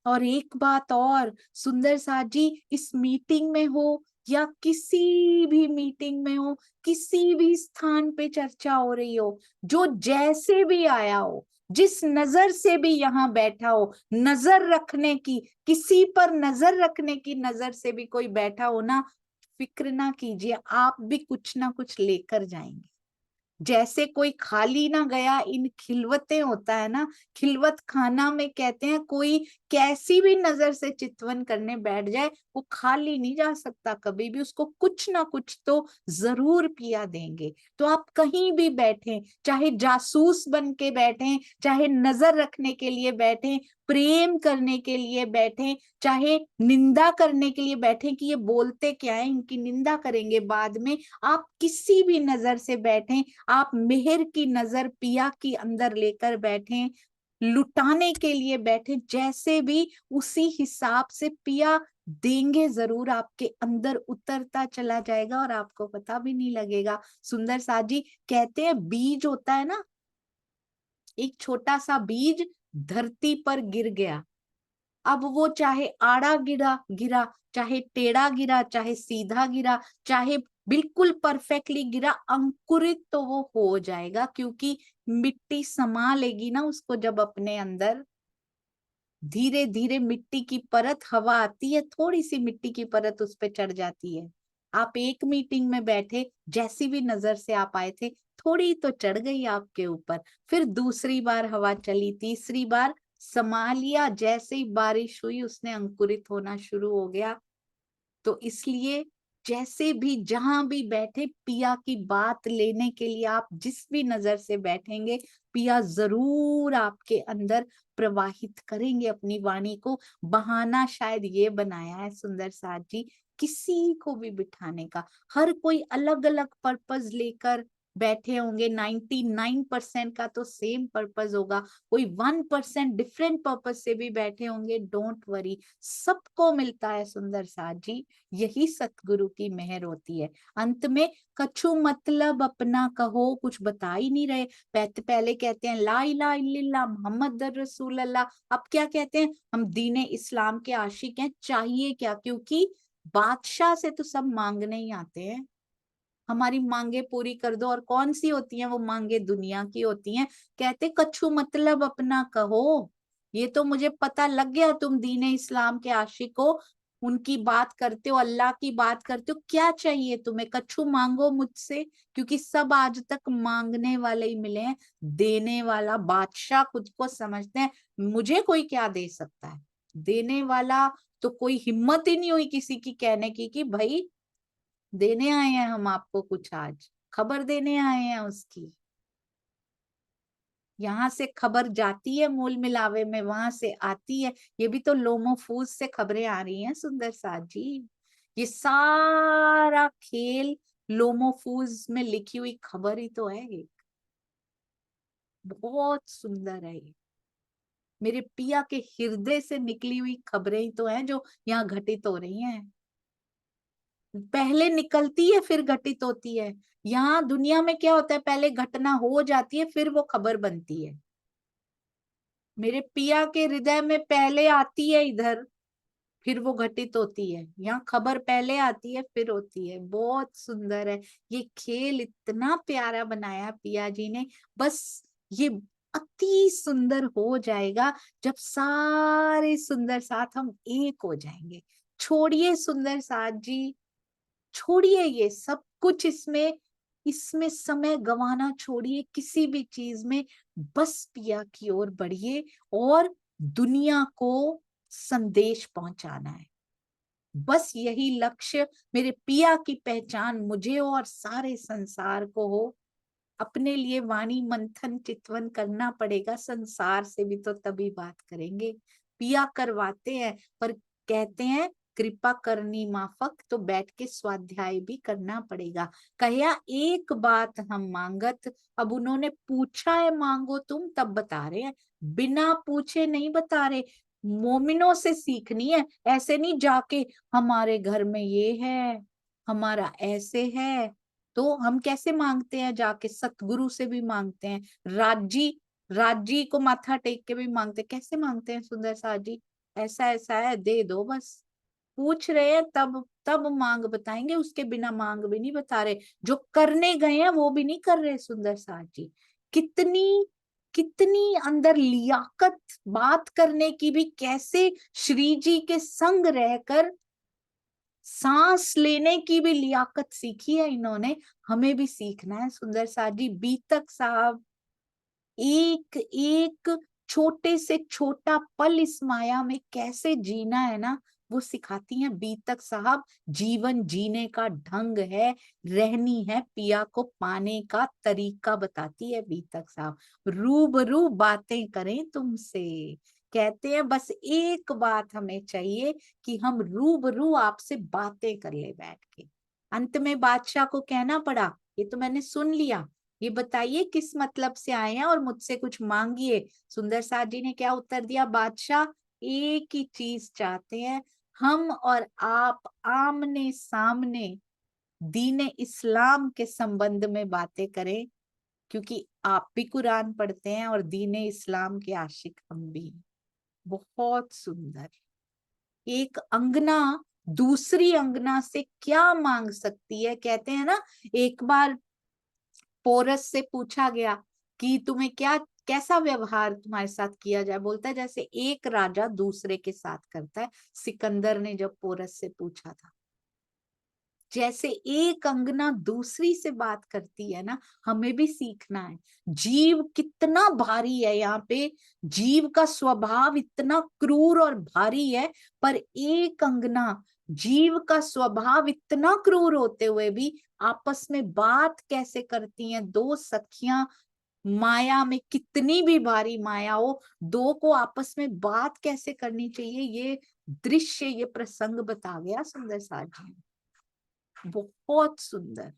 और एक बात और सुंदर साथ जी, इस मीटिंग में हो या किसी भी मीटिंग में हो, किसी भी स्थान पे चर्चा हो रही हो, जो जैसे भी आया हो, जिस नजर से भी यहाँ बैठा हो, नजर रखने की, किसी पर नजर रखने की नजर से भी कोई बैठा हो ना, फिक्र ना कीजिए, आप भी कुछ ना कुछ लेकर जाएंगे। जैसे कोई खाली ना गया, इन खिलवतें होता है ना, खिलवत खाना में कहते हैं, कोई कैसी भी नजर से चितवन करने बैठ जाए, वो खाली नहीं जा सकता कभी भी, उसको कुछ ना कुछ तो जरूर पिया देंगे। तो आप कहीं भी बैठे, चाहे जासूस बन के बैठे, चाहे नजर रखने के लिए बैठे, प्रेम करने के लिए बैठे, चाहे निंदा करने के लिए बैठे कि ये बोलते क्या है, इनकी निंदा करेंगे बाद में, आप किसी भी नजर से बैठे, आप मेहर की नजर पिया की अंदर लेकर बैठे, लुटाने के लिए बैठे, जैसे भी उसी हिसाब से पिया देंगे जरूर, आपके अंदर उतरता चला जाएगा और आपको पता भी नहीं लगेगा। सुंदर साथ जी कहते हैं, बीज होता है ना, एक छोटा सा बीज धरती पर गिर गया, अब वो चाहे आड़ा गिरा गिरा, चाहे टेढ़ा गिरा, चाहे सीधा गिरा, चाहे बिल्कुल परफेक्टली गिरा, अंकुरित तो वो हो जाएगा, क्योंकि मिट्टी समा लेगी ना उसको जब अपने अंदर। धीरे धीरे मिट्टी की परत, हवा आती है, थोड़ी सी मिट्टी की परत उस पे चढ़ जाती है। आप एक मीटिंग में बैठे, जैसी भी नजर से आप आए थे, थोड़ी तो चढ़ गई आपके ऊपर, फिर दूसरी बार हवा चली, तीसरी बार समा लिया, जैसे ही बारिश हुई उसने अंकुरित होना शुरू हो गया। तो इसलिए जैसे भी जहां भी बैठे, पिया की बात लेने के लिए आप जिस भी नजर से बैठेंगे, पिया जरूर आपके अंदर प्रवाहित करेंगे अपनी वाणी को। बहाना शायद ये बनाया है सुंदर साथ जी, किसी को भी बिठाने का, हर कोई अलग अलग पर्पस लेकर बैठे होंगे, 99% का तो सेम पर्पस होगा, कोई 1% डिफरेंट पर्पस से भी बैठे होंगे, डोंट वरी, सबको मिलता है सुंदर साथ जी। यही सतगुरु की मेहर होती है। अंत में कछु मतलब अपना कहो, कुछ बता ही नहीं रहे। पहले कहते हैं ला इलाहा इल्लल्लाह मोहम्मद रसूल अल्लाह, अब क्या कहते हैं, हम दीने इस्लाम के आशिक हैं। चाहिए क्या, क्योंकि बादशाह से तो सब मांगने ही आते हैं, हमारी मांगे पूरी कर दो। और कौन सी होती हैं वो मांगे, दुनिया की होती हैं। कहते कछु मतलब अपना कहो, ये तो मुझे पता लग गया तुम दीने इस्लाम के आशिक हो, उनकी बात करते हो, अल्लाह की बात करते हो, क्या चाहिए तुम्हें, कछु मांगो मुझसे, क्योंकि सब आज तक मांगने वाले ही मिले हैं। देने वाला बादशाह खुद को समझते हैं, मुझे कोई क्या दे सकता है, देने वाला तो कोई हिम्मत ही नहीं हुई किसी की कहने की कि भाई देने आए हैं हम आपको कुछ, आज खबर देने आए हैं उसकी। यहाँ से खबर जाती है मूल मिलावे में, वहां से आती है, ये भी तो लोमोफूस से खबरें आ रही हैं सुंदर साथ जी। ये सारा खेल लोमोफूस में लिखी हुई खबर ही तो है, एक बहुत सुंदर है ये, मेरे पिया के हृदय से निकली हुई खबरें ही तो हैं जो यहाँ घटित हो रही हैं। पहले निकलती है फिर घटित होती है। यहाँ दुनिया में क्या होता है, पहले घटना हो जाती है फिर वो खबर बनती है। मेरे पिया के हृदय में पहले आती है इधर, फिर वो घटित होती है। यहाँ खबर पहले आती है फिर होती है। बहुत सुंदर है ये खेल, इतना प्यारा बनाया पिया जी ने। बस ये अति सुंदर हो जाएगा जब सारे सुंदर साथ हम एक हो जाएंगे। छोड़िए सुंदर साथ जी, छोड़िए ये सब कुछ, इसमें इसमें समय गंवाना छोड़िए किसी भी चीज में, बस पिया की ओर बढ़िए और दुनिया को संदेश पहुंचाना है। बस यही लक्ष्य मेरे पिया की पहचान मुझे हो और सारे संसार को हो। अपने लिए वाणी मंथन चितवन करना पड़ेगा, संसार से भी तो तभी बात करेंगे। पिया करवाते हैं पर कहते हैं कृपा करनी माफक, तो बैठ के स्वाध्याय भी करना पड़ेगा। कहा एक बात हम मांगत, अब उन्होंने पूछा है मांगो तुम, तब बता रहे हैं, बिना पूछे नहीं बता रहे। मोमिनों से सीखनी है, ऐसे नहीं जाके हमारे घर में ये है, हमारा ऐसे है। तो हम कैसे मांगते हैं? जाके सतगुरु से भी मांगते हैं, राजी को माथा टेक के भी मांगते हैं। कैसे मांगते हैं सुंदर साथ जी? ऐसा ऐसा है, दे दो बस। पूछ रहे हैं तब तब मांग बताएंगे, उसके बिना मांग भी नहीं बता रहे। जो करने गए हैं वो भी नहीं कर रहे सुंदर साथ जी। कितनी कितनी अंदर लियाकत बात करने की भी, कैसे श्री जी के संग रहकर सांस लेने की भी लियाकत सीखी है इन्होंने। हमें भी सीखना है सुंदर साथ जी। बीतक साहब एक एक छोटे से छोटा पल इस माया में कैसे जीना है ना, वो सिखाती हैं बीतक साहब। जीवन जीने का ढंग है, रहनी है पिया को पाने का तरीका बताती है बीतक साहब। रूबरू बातें करें तुमसे, कहते हैं बस एक बात हमें चाहिए कि हम रूबरू आपसे बातें कर ले बैठ के। अंत में बादशाह को कहना पड़ा, ये तो मैंने सुन लिया, ये बताइए किस मतलब से आए हैं और मुझसे कुछ मांगिए। सुंदर साथ जी ने क्या उत्तर दिया? बादशाह एक ही चीज चाहते हैं, हम और आप आमने सामने दीन इस्लाम के संबंध में बातें करें, क्योंकि आप भी कुरान पढ़ते हैं और दीन इस्लाम के आशिक हम भी। बहुत सुंदर। एक अंगना दूसरी अंगना से क्या मांग सकती है? कहते हैं ना, एक बार पोरस से पूछा गया कि तुम्हें क्या, कैसा व्यवहार तुम्हारे साथ किया जाए? बोलता है जैसे एक राजा दूसरे के साथ करता है। सिकंदर ने जब पोरस से पूछा था, जैसे एक अंगना दूसरी से बात करती है ना, हमें भी सीखना है। जीव कितना भारी है, यहाँ पे जीव का स्वभाव इतना क्रूर और भारी है, पर एक अंगना जीव का स्वभाव इतना क्रूर होते हुए भी आपस में बात कैसे करती हैं। दो सखियां, माया में कितनी भी भारी माया हो, दो को आपस में बात कैसे करनी चाहिए, ये दृश्य, ये प्रसंग बता गया सुंदर साथ जी। बहुत सुंदर।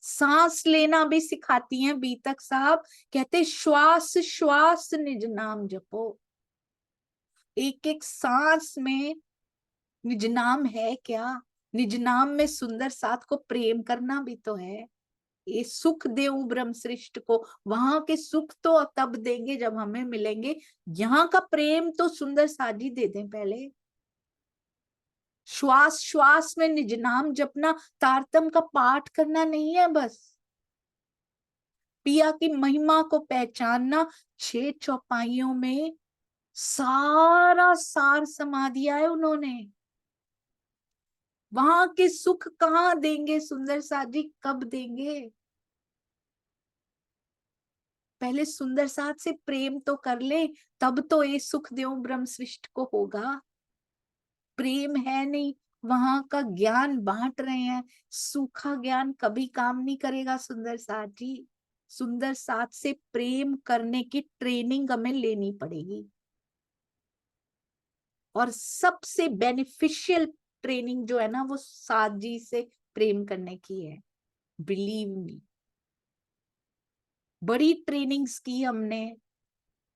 सांस लेना भी सिखाती हैं बीतक साहब। कहते श्वास श्वास निज नाम जपो। एक एक सांस में निज नाम है क्या? निज नाम में सुंदर साथ को प्रेम करना भी तो है। ये सुख देऊ ब्रह्म सृष्ट को, वहां के सुख तो तब देंगे जब हमें मिलेंगे, यहाँ का प्रेम तो सुंदर साजी दे दें पहले। श्वास श्वास में निज नाम जपना, तारतम का पाठ करना नहीं है बस। पिया की महिमा को पहचानना, 6 चौपाइयों में सारा सार समा दिया है उन्होंने। वहां के सुख कहाँ देंगे सुंदर साथ जी, कब देंगे? पहले सुंदर साथ से प्रेम तो कर ले, तब तो ये सुख देव ब्रह्म सृष्ट को होगा। प्रेम है नहीं, वहां का ज्ञान बांट रहे हैं, सूखा ज्ञान कभी काम नहीं करेगा सुंदर साथ जी। सुंदर साथ से प्रेम करने की ट्रेनिंग हमें लेनी पड़ेगी, और सबसे बेनिफिशियल ट्रेनिंग जो है ना, वो साथ जी से प्रेम करने की है। बिलीव मी, बड़ी ट्रेनिंग्स की हमने।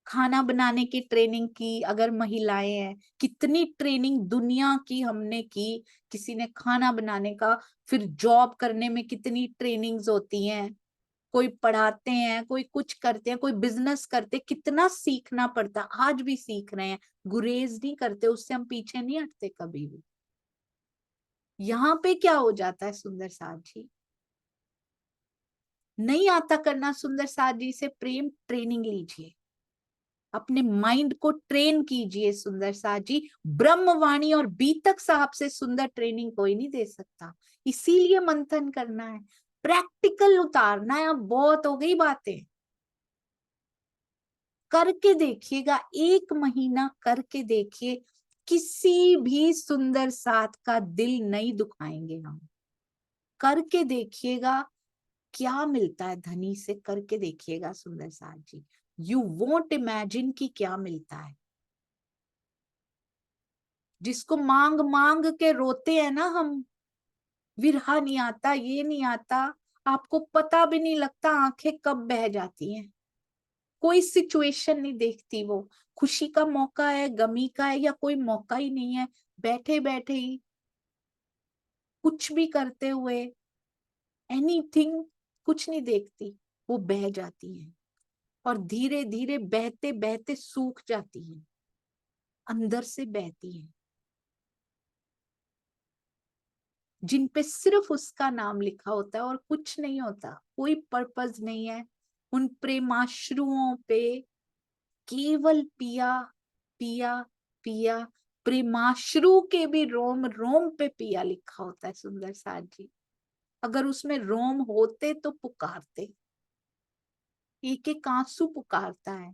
खाना बनाने की ट्रेनिंग की, अगर महिलाएं हैं, कितनी ट्रेनिंग दुनिया की हमने की। किसी ने खाना बनाने का, फिर जॉब करने में कितनी ट्रेनिंग्स होती हैं। कोई पढ़ाते हैं, कोई कुछ करते हैं, कोई बिजनेस करते, कितना सीखना पड़ता। आज भी सीख रहे हैं, गुरेज नहीं करते, उससे हम पीछे नहीं हटते कभी भी। यहाँ पे क्या हो जाता है सुंदर साथ जी, नहीं आता करना सुंदर साथ जी से प्रेम, ट्रेनिंग लीजिए, अपने माइंड को ट्रेन कीजिए सुंदर साथ जी। ब्रह्मवाणी और बीतक साहब से सुंदर ट्रेनिंग कोई नहीं दे सकता। इसीलिए मंथन करना है, प्रैक्टिकल उतारना है। अब बहुत हो गई बातें, करके देखिएगा, 1 महीना करके देखिए, किसी भी सुंदर साथ का दिल नहीं दुखाएंगे हम। करके देखिएगा क्या मिलता है धनी से, करके देखिएगा सुंदर साथ जी। यू वोंट इमेजिन कि क्या मिलता है। जिसको मांग मांग के रोते हैं ना हम, विरहा नहीं आता, ये नहीं आता, आपको पता भी नहीं लगता आंखें कब बह जाती हैं। कोई सिचुएशन नहीं देखती वो, खुशी का मौका है, गमी का है, या कोई मौका ही नहीं है, बैठे बैठे ही कुछ भी करते हुए, एनीथिंग, कुछ नहीं देखती, वो बह जाती है और धीरे धीरे बहते बहते सूख जाती है, अंदर से बहती है। जिन पे सिर्फ उसका नाम लिखा होता है और कुछ नहीं होता, कोई पर्पस नहीं है, उन प्रेमाश्रुओं पे केवल पिया पिया पिया, प्रेमाश्रु के भी रोम रोम पे पिया लिखा होता है सुंदर साथ जी। अगर उसमें रोम होते तो पुकारते, एक एक आंसू पुकारता है।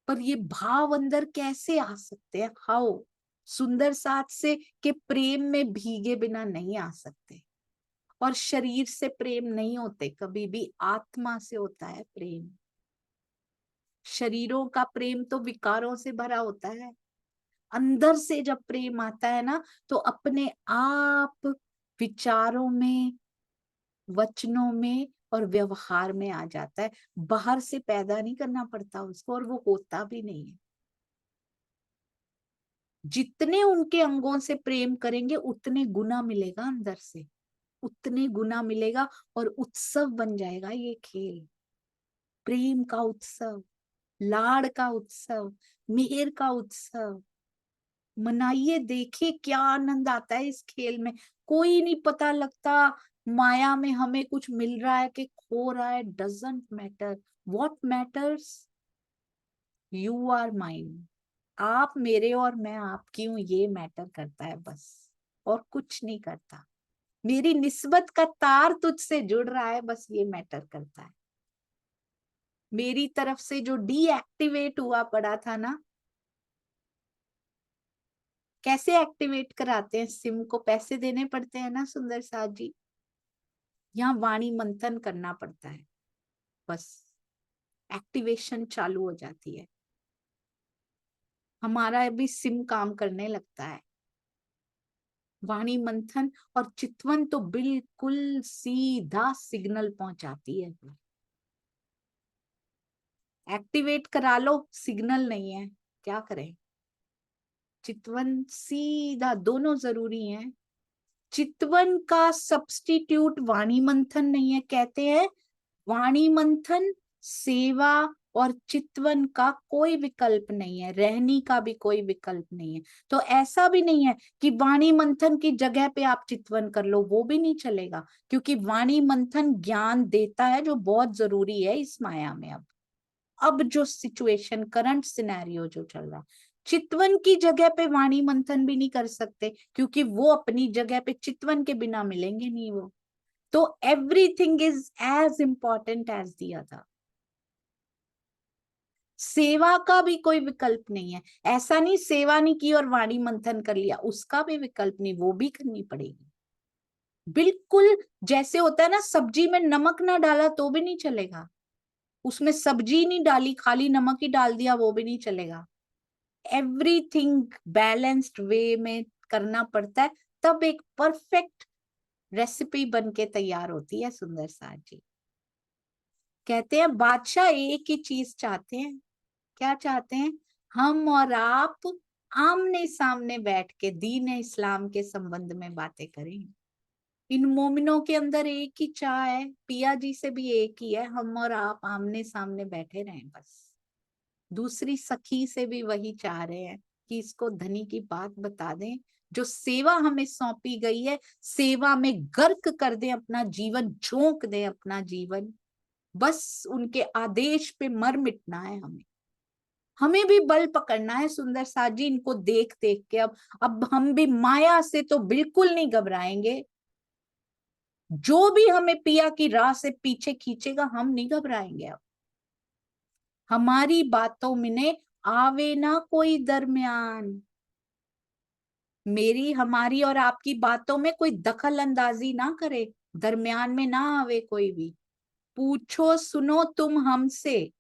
पर ये भाव अंदर कैसे आ सकते हैं? हाउ? सुंदर साथ से के प्रेम में भीगे बिना नहीं आ सकते। और शरीर से प्रेम नहीं होते कभी भी, आत्मा से होता है प्रेम। शरीरों का प्रेम तो विकारों से भरा होता है। अंदर से जब प्रेम आता है ना, तो अपने आप विचारों में, वचनों में और व्यवहार में आ जाता है। बाहर से पैदा नहीं करना पड़ता उसको, और वो होता भी नहीं है। जितने उनके अंगों से प्रेम करेंगे उतने गुना मिलेगा अंदर से, उतने गुना मिलेगा, और उत्सव बन जाएगा ये खेल। प्रेम का उत्सव, लाड़ का उत्सव, मेहर का उत्सव। मनाइए, देखिए क्या आनंद आता है इस खेल में। कोई नहीं पता लगता माया में हमें कुछ मिल रहा है कि खो रहा है, doesn't matter. What matters, you are mine. आप मेरे और मैं आपकी हूं, ये मैटर करता है बस, और कुछ नहीं करता। मेरी निस्बत का तार तुझसे जुड़ रहा है, बस ये मैटर करता है। मेरी तरफ से जो डीएक्टिवेट हुआ पड़ा था ना, कैसे एक्टिवेट कराते हैं सिम को? पैसे देने पड़ते हैं ना सुंदर साथ जी। यहाँ वाणी मंथन करना पड़ता है, बस एक्टिवेशन चालू हो जाती है, हमारा भी सिम काम करने लगता है। वाणी मंथन और चितवन तो बिल्कुल सीधा सिग्नल पहुंचाती है। एक्टिवेट करा लो, सिग्नल नहीं है, क्या करें? चितवन सीधा, दोनों जरूरी हैं। चितवन का सब्स्टिट्यूट वाणी मंथन नहीं है। कहते हैं वाणी मंथन, सेवा और चितवन का कोई विकल्प नहीं है, रहनी का भी कोई विकल्प नहीं है। तो ऐसा भी नहीं है कि वाणी मंथन की जगह पे आप चितवन कर लो, वो भी नहीं चलेगा, क्योंकि वाणी मंथन ज्ञान देता है जो बहुत जरूरी है इस माया में। अब जो सिचुएशन, करंट सिनेरियो जो चल रहा, चितवन की जगह पे वाणी मंथन भी नहीं कर सकते, क्योंकि वो अपनी जगह पे चितवन के बिना मिलेंगे नहीं वो। तो everything is as important as the other. सेवा का भी कोई विकल्प नहीं है। ऐसा नहीं सेवा नहीं की और वाणी मंथन कर लिया, उसका भी विकल्प नहीं, वो भी करनी पड़ेगी। बिल्कुल जैसे होता है ना, सब्जी में नमक ना डाला तो भी नहीं चलेगा, उसमें सब्जी नहीं डाली खाली नमक ही डाल दिया वो भी नहीं चलेगा। एवरीथिंग बैलेंस्ड वे में करना पड़ता है, तब एक परफेक्ट रेसिपी बन के तैयार होती है सुंदर साथ जी। कहते हैं बादशाह एक ही चीज चाहते हैं। क्या चाहते हैं? हम और आप आमने सामने बैठ के दीन इस्लाम के संबंध में बातें करें। इन मोमिनों के अंदर एक ही चाह है, पिया जी से भी एक ही है, हम और आप आमने सामने बैठे रहें बस। दूसरी सखी से भी वही चाह रहे हैं कि इसको धनी की बात बता दें, जो सेवा हमें सौंपी गई है, सेवा में गर्क कर दें अपना जीवन, झोंक दें अपना जीवन, बस उनके आदेश पे मर मिटना है हमें। हमें भी बल पकड़ना है सुंदर साथ जी, इनको देख देख के। अब हम भी माया से तो बिल्कुल नहीं घबराएंगे। जो भी हमें पिया की राह से पीछे खींचेगा, हम नहीं घबराएंगे अब। हमारी बातों में ने आवे ना कोई दरमियान। मेरी, हमारी और आपकी बातों में कोई दखल अंदाजी ना करे, दरमियान में ना आवे कोई भी। पूछो सुनो तुम हमसे,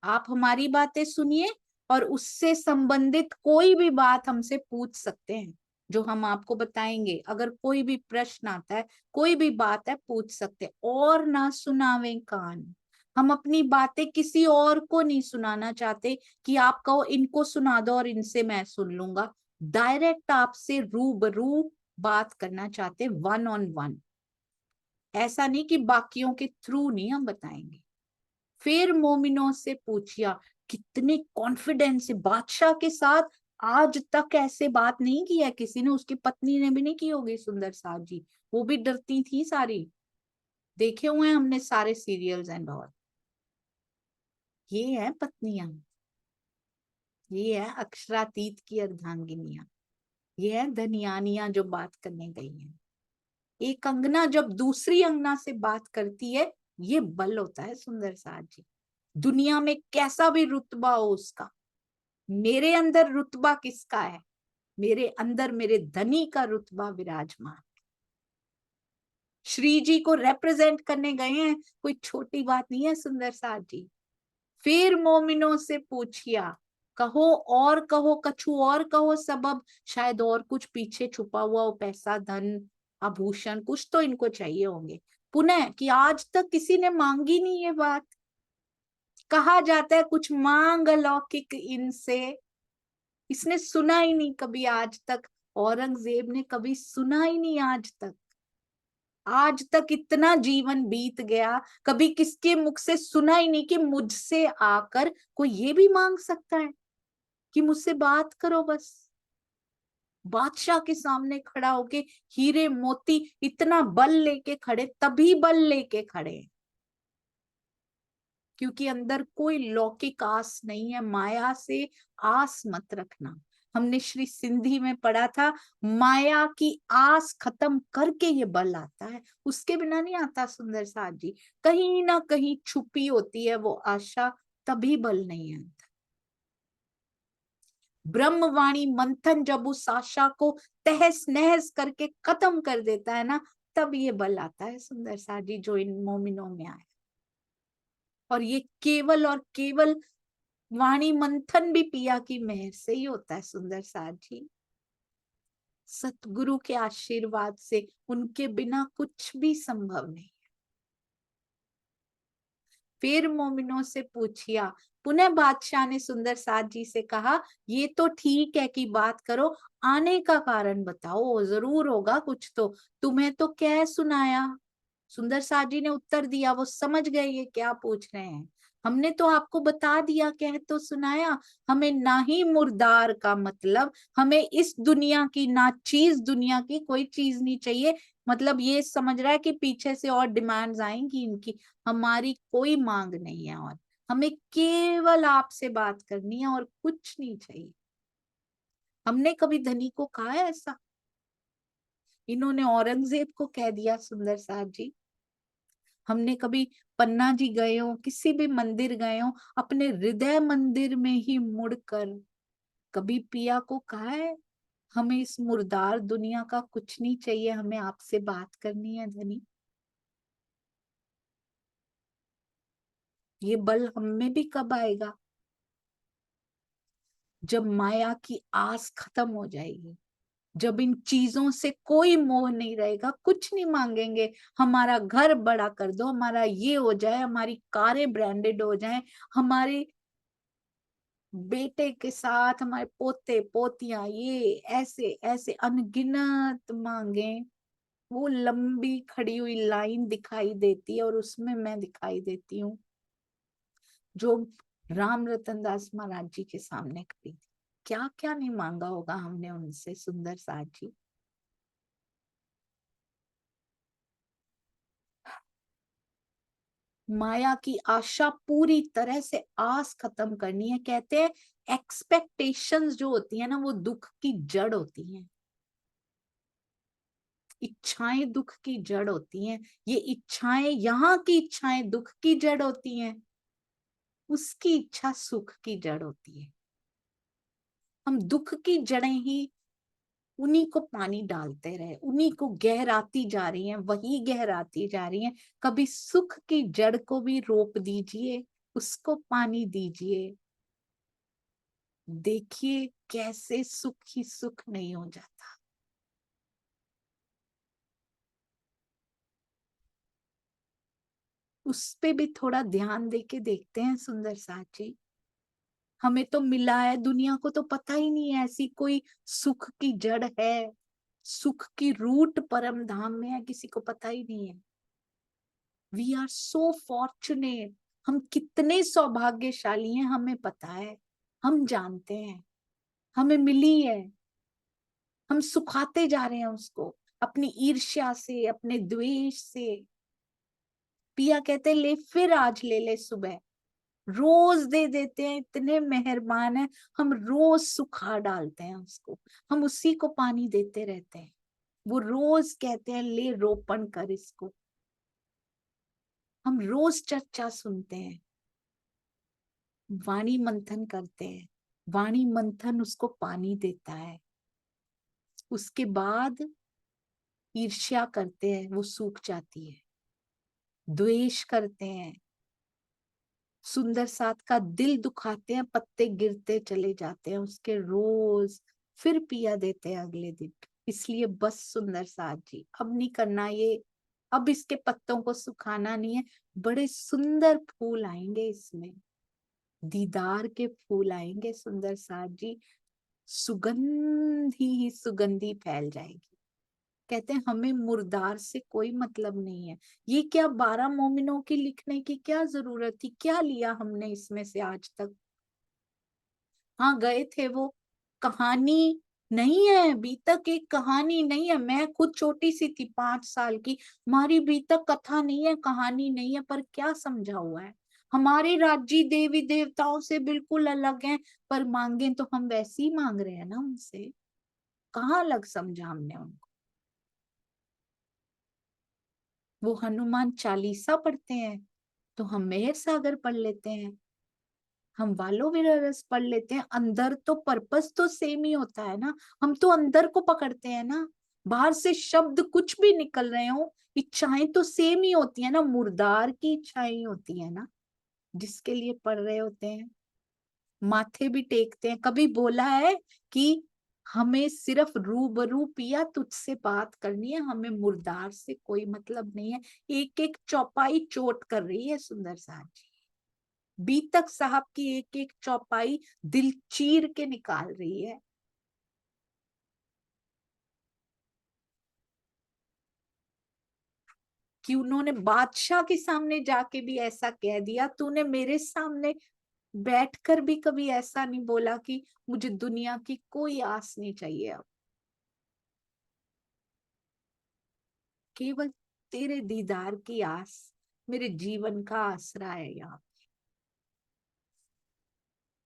आप हमारी बातें सुनिए और उससे संबंधित कोई भी बात हमसे पूछ सकते हैं, जो हम आपको बताएंगे। अगर कोई भी प्रश्न आता है, कोई भी बात है, पूछ सकते हैं। और ना सुनावे कान, हम अपनी बातें किसी और को नहीं सुनाना चाहते कि आप कहो इनको सुना दो और इनसे मैं सुन लूंगा। डायरेक्ट आपसे रूबरू बात करना चाहते, वन ऑन वन। ऐसा नहीं कि बाकियों के थ्रू नहीं हम बताएंगे। फिर मोमिनों से पूछिया, कितने कॉन्फिडेंस से बादशाह के साथ आज तक ऐसे बात नहीं की है किसी ने, उसकी पत्नी ने भी नहीं की होगी सुंदर साहब जी, वो भी डरती थी सारी। देखे हुए हैं हमने सारे सीरियल्स एंड ऑल। ये है पत्नियां, ये है अक्षरातीत की अर्धांगिनियां, ये है धनियानियां जो बात करने गई हैं। एक अंगना जब दूसरी अंगना से बात करती है, ये बल होता है सुंदर साहब जी। दुनिया में कैसा भी रुतबा हो उसका, मेरे अंदर रुतबा किसका है? मेरे अंदर मेरे धनी का रुतबा विराजमान। श्री जी को रिप्रेजेंट करने गए हैं, कोई छोटी बात नहीं है सुंदर साहब जी। फिर मोमिनों से पूछिया, कहो और कहो, कछु और कहो सबब, शायद और कुछ पीछे छुपा हुआ हो, पैसा, धन, आभूषण, कुछ तो इनको चाहिए होंगे। पुनः कि आज तक किसी ने मांगी नहीं ये बात। कहा जाता है कुछ मांग अलौकिक इनसे, इसने सुना ही नहीं कभी आज तक। औरंगजेब ने कभी सुना ही नहीं आज तक। आज तक इतना जीवन बीत गया, कभी किसके मुख से सुना ही नहीं कि मुझसे आकर कोई ये भी मांग सकता है कि मुझसे बात करो बस। बादशाह के सामने खड़ा होके हीरे मोती इतना बल लेके खड़े, तभी बल लेके खड़े क्योंकि अंदर कोई लौकिक आस नहीं है। माया से आस मत रखना। हमने श्री सिंधी में पढ़ा था, माया की आस खत्म करके ये बल आता है, उसके बिना नहीं आता सुंदर साहब जी। कहीं ना कहीं छुपी होती है वो आशा, तभी बल नहीं आता। ब्रह्मवाणी मंथन जब उस आशा को तहस नहस करके खत्म कर देता है ना, तब ये बल आता है सुंदर साहब जी, जो इन मोमिनों में आया। और ये केवल और केवल वाणी मंथन भी पिया की मेहर से ही होता है सुंदर साहब जी। सतगुरु के आशीर्वाद से, उनके बिना कुछ भी संभव नहीं। फिर मोमिनों से पूछिया, पुनः बादशाह ने सुंदर साहब जी से कहा, ये तो ठीक है कि बात करो, आने का कारण बताओ, जरूर होगा कुछ तो। तुम्हें तो क्या सुनाया? सुंदर साहब जी ने उत्तर दिया, वो समझ गए ये क्या पूछ रहे हैं। हमने तो आपको बता दिया, कह तो सुनाया। हमें ना ही मुर्दार का मतलब, हमें इस दुनिया की, ना चीज दुनिया की कोई चीज नहीं चाहिए। मतलब ये समझ रहा है कि पीछे से और डिमांड्स आएंगी इनकी। हमारी कोई मांग नहीं है, और हमें केवल आपसे बात करनी है और कुछ नहीं चाहिए। हमने कभी धनी को कहा है ऐसा? इन्होंने औरंगजेब को कह दिया सुंदर साहब जी। हमने कभी पन्ना जी गए हो, किसी भी मंदिर गए हो, अपने हृदय मंदिर में ही मुड़कर कभी पिया को कहा है, हमें इस मुर्दार दुनिया का कुछ नहीं चाहिए, हमें आपसे बात करनी है धनी? ये बल हम में भी कब आएगा? जब माया की आस खत्म हो जाएगी, जब इन चीजों से कोई मोह नहीं रहेगा, कुछ नहीं मांगेंगे। हमारा घर बड़ा कर दो, हमारा ये हो जाए, हमारी कारें ब्रांडेड हो जाएं, हमारे बेटे के साथ हमारे पोते पोतियां ये ऐसे ऐसे अनगिनत मांगे। वो लंबी खड़ी हुई लाइन दिखाई देती है और उसमें मैं दिखाई देती हूँ, जो राम रतन दास महाराज जी के सामने खड़ी थी। क्या क्या नहीं मांगा होगा हमने उनसे सुंदर साहब जी। माया की आशा पूरी तरह से आस खत्म करनी है। कहते हैं एक्सपेक्टेशंस जो होती है ना, वो दुख की जड़ होती हैं। इच्छाएं दुख की जड़ होती हैं। ये इच्छाएं, यहाँ की इच्छाएं दुख की जड़ होती हैं। उसकी इच्छा सुख की जड़ होती है। हम दुख की जड़ें ही उन्हीं को पानी डालते रहे, उन्हीं को गहराती जा रही हैं, वही गहराती जा रही हैं। कभी सुख की जड़ को भी रोप दीजिए, उसको पानी दीजिए, देखिए कैसे सुख ही सुख नहीं हो जाता। उस पे भी थोड़ा ध्यान देके देखते हैं सुंदर साथ जी। हमें तो मिला है, दुनिया को तो पता ही नहीं है ऐसी कोई सुख की जड़ है, सुख की रूट परम धाम में है, किसी को पता ही नहीं है। वी आर सो फॉर्चुनेट, हम कितने सौभाग्यशाली हैं, हमें पता है, हम जानते हैं, हमें मिली है। हम सुखाते जा रहे हैं उसको अपनी ईर्ष्या से, अपने द्वेष से। पिया कहते ले फिर आज ले ले सुबह, रोज दे देते हैं, इतने मेहरबान है। हम रोज सुखा डालते हैं उसको, हम उसी को पानी देते रहते हैं। वो रोज कहते हैं ले रोपण कर इसको। हम रोज चर्चा सुनते हैं, वाणी मंथन करते हैं, वाणी मंथन उसको पानी देता है। उसके बाद ईर्ष्या करते हैं, वो सूख जाती है। द्वेष करते हैं, सुंदर साथ का दिल दुखाते हैं, पत्ते गिरते चले जाते हैं उसके रोज। फिर पिया देते हैं अगले दिन। इसलिए बस सुंदर साथ जी, अब नहीं करना ये, अब इसके पत्तों को सुखाना नहीं है। बड़े सुंदर फूल आएंगे इसमें, दीदार के फूल आएंगे सुंदर साथ जी, सुगंधी ही सुगंधी फैल जाएगी। कहते हैं हमें मुर्दार से कोई मतलब नहीं है। ये क्या 12 मोमिनों की लिखने की क्या जरूरत थी, क्या लिया हमने इसमें से आज तक। हाँ गए थे वो, कहानी नहीं है, बीतक एक कहानी नहीं है। मैं खुद छोटी सी थी 5 साल की, हमारी बीतक कथा नहीं है, कहानी नहीं है, पर क्या समझा हुआ है। हमारे राज्य देवी देवताओं से बिल्कुल अलग हैं, पर मांगे तो हम वैसे ही मांग रहे हैं ना उनसे। कहाँ अलग समझा हमने उनको। वो हनुमान चालीसा पढ़ते हैं तो हम मेहर सागर पढ़ लेते हैं, हम वालो विररस पढ़ लेते हैं। अंदर तो पर्पस तो सेम ही होता है ना, हम तो अंदर को पकड़ते हैं ना। बाहर से शब्द कुछ भी निकल रहे हो, इच्छाएं तो सेम ही होती है ना, मुर्दार की इच्छाएं ही होती है ना, जिसके लिए पढ़ रहे होते हैं। माथे भी टेकते हैं। कभी बोला है कि हमें सिर्फ रूबरू पिया तुझसे बात करनी है, हमें मुर्दार से कोई मतलब नहीं है। एक एक चौपाई चोट कर रही है सुंदर साथ जी, बीतक साहब की एक एक चौपाई दिल चीर के निकाल रही है। कि उन्होंने बादशाह के सामने जाके भी ऐसा कह दिया, तूने मेरे सामने बैठकर भी कभी ऐसा नहीं बोला कि मुझे दुनिया की कोई आस नहीं चाहिए अब, केवल तेरे दीदार की आस मेरे जीवन का आसरा है। यहाँ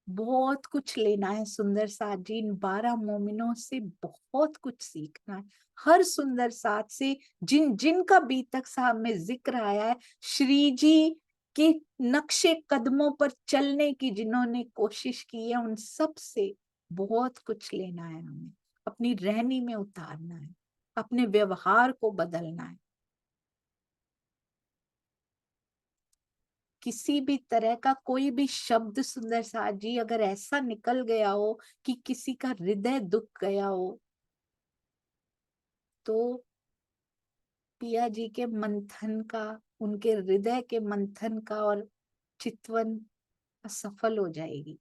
बहुत कुछ लेना है सुंदर साथ जी, इन 12 मोमिनों से बहुत कुछ सीखना है। हर सुंदर साथ से जिन जिन का बीतक साहब में जिक्र आया है, श्री जी के नक्शे कदमों पर चलने की जिन्होंने कोशिश की है, उन सब से बहुत कुछ लेना है। हमें अपनी रहनी में उतारना है, अपने व्यवहार को बदलना है। किसी भी तरह का कोई भी शब्द सुंदर साथ जी अगर ऐसा निकल गया हो कि किसी का हृदय दुख गया हो, तो पिया जी के मंथन का, उनके हृदय के मंथन का और चितवन असफल हो जाएगी।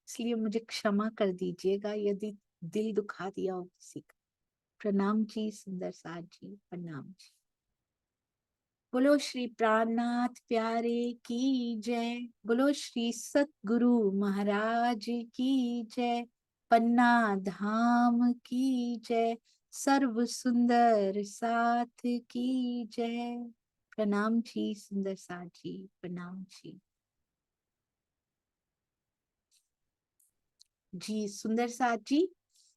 इसलिए मुझे क्षमा कर दीजिएगा यदि दिल दुखा दिया हो किसी का। प्रणाम जी सुंदर साथ जी, प्रणाम जी। बोलो श्री प्राणनाथ प्यारे की जय, बोलो श्री सतगुरु महाराज की जय, पन्ना धाम की जय, सर्व सुंदर साथ की जय। प्रणाम जी सुंदर साथ जी, प्रणाम जी। जी सुंदर साथ जी,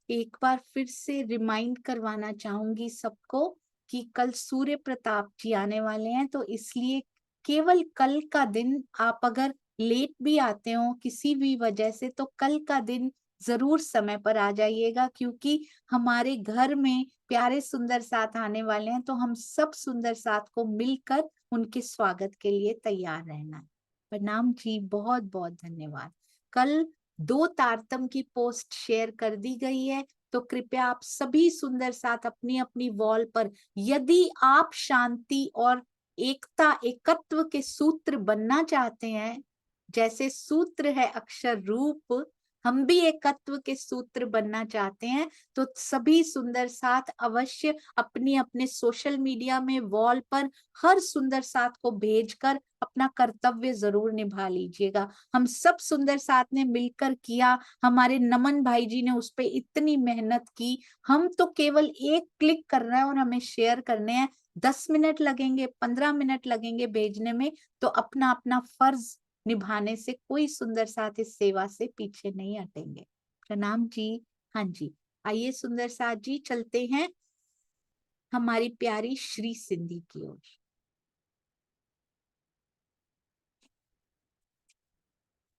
एक बार फिर से रिमाइंड करवाना चाहूंगी सबको कि कल सूर्य प्रताप जी आने वाले हैं, तो इसलिए केवल कल का दिन आप अगर लेट भी आते हो किसी भी वजह से, तो कल का दिन जरूर समय पर आ जाइएगा, क्योंकि हमारे घर में प्यारे सुंदर साथ आने वाले हैं, तो हम सब सुंदर साथ को मिलकर उनके स्वागत के लिए तैयार रहना है। प्रणाम जी, बहुत बहुत धन्यवाद। कल 2 तारतम की पोस्ट शेयर कर दी गई है, तो कृपया आप सभी सुंदर साथ अपनी अपनी वॉल पर, यदि आप शांति और एकता एकत्व के सूत्र बनना चाहते हैं, जैसे सूत्र है अक्षर रूप, हम भी एकत्व के सूत्र बनना चाहते हैं, तो सभी सुंदर साथ अवश्य अपनी अपने सोशल मीडिया में वॉल पर हर सुंदर साथ को भेजकर अपना कर्तव्य जरूर निभा लीजिएगा। हम सब सुंदर साथ ने मिलकर किया, हमारे नमन भाई जी ने उस पे इतनी मेहनत की, हम तो केवल एक क्लिक करना है और हमें शेयर करने हैं। 10 मिनट लगेंगे, 15 मिनट लगेंगे भेजने में, तो अपना अपना फर्ज निभाने से कोई सुंदर साथ इस सेवा से पीछे नहीं हटेंगे। प्रणाम जी। हाँ जी, आइए सुंदर साथ जी चलते हैं हमारी प्यारी श्री सिंधी की ओर।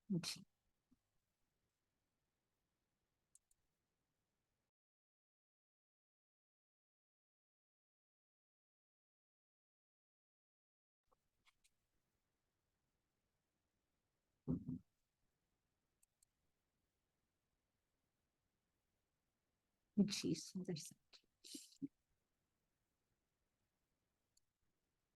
जी जी सुंदर साथ।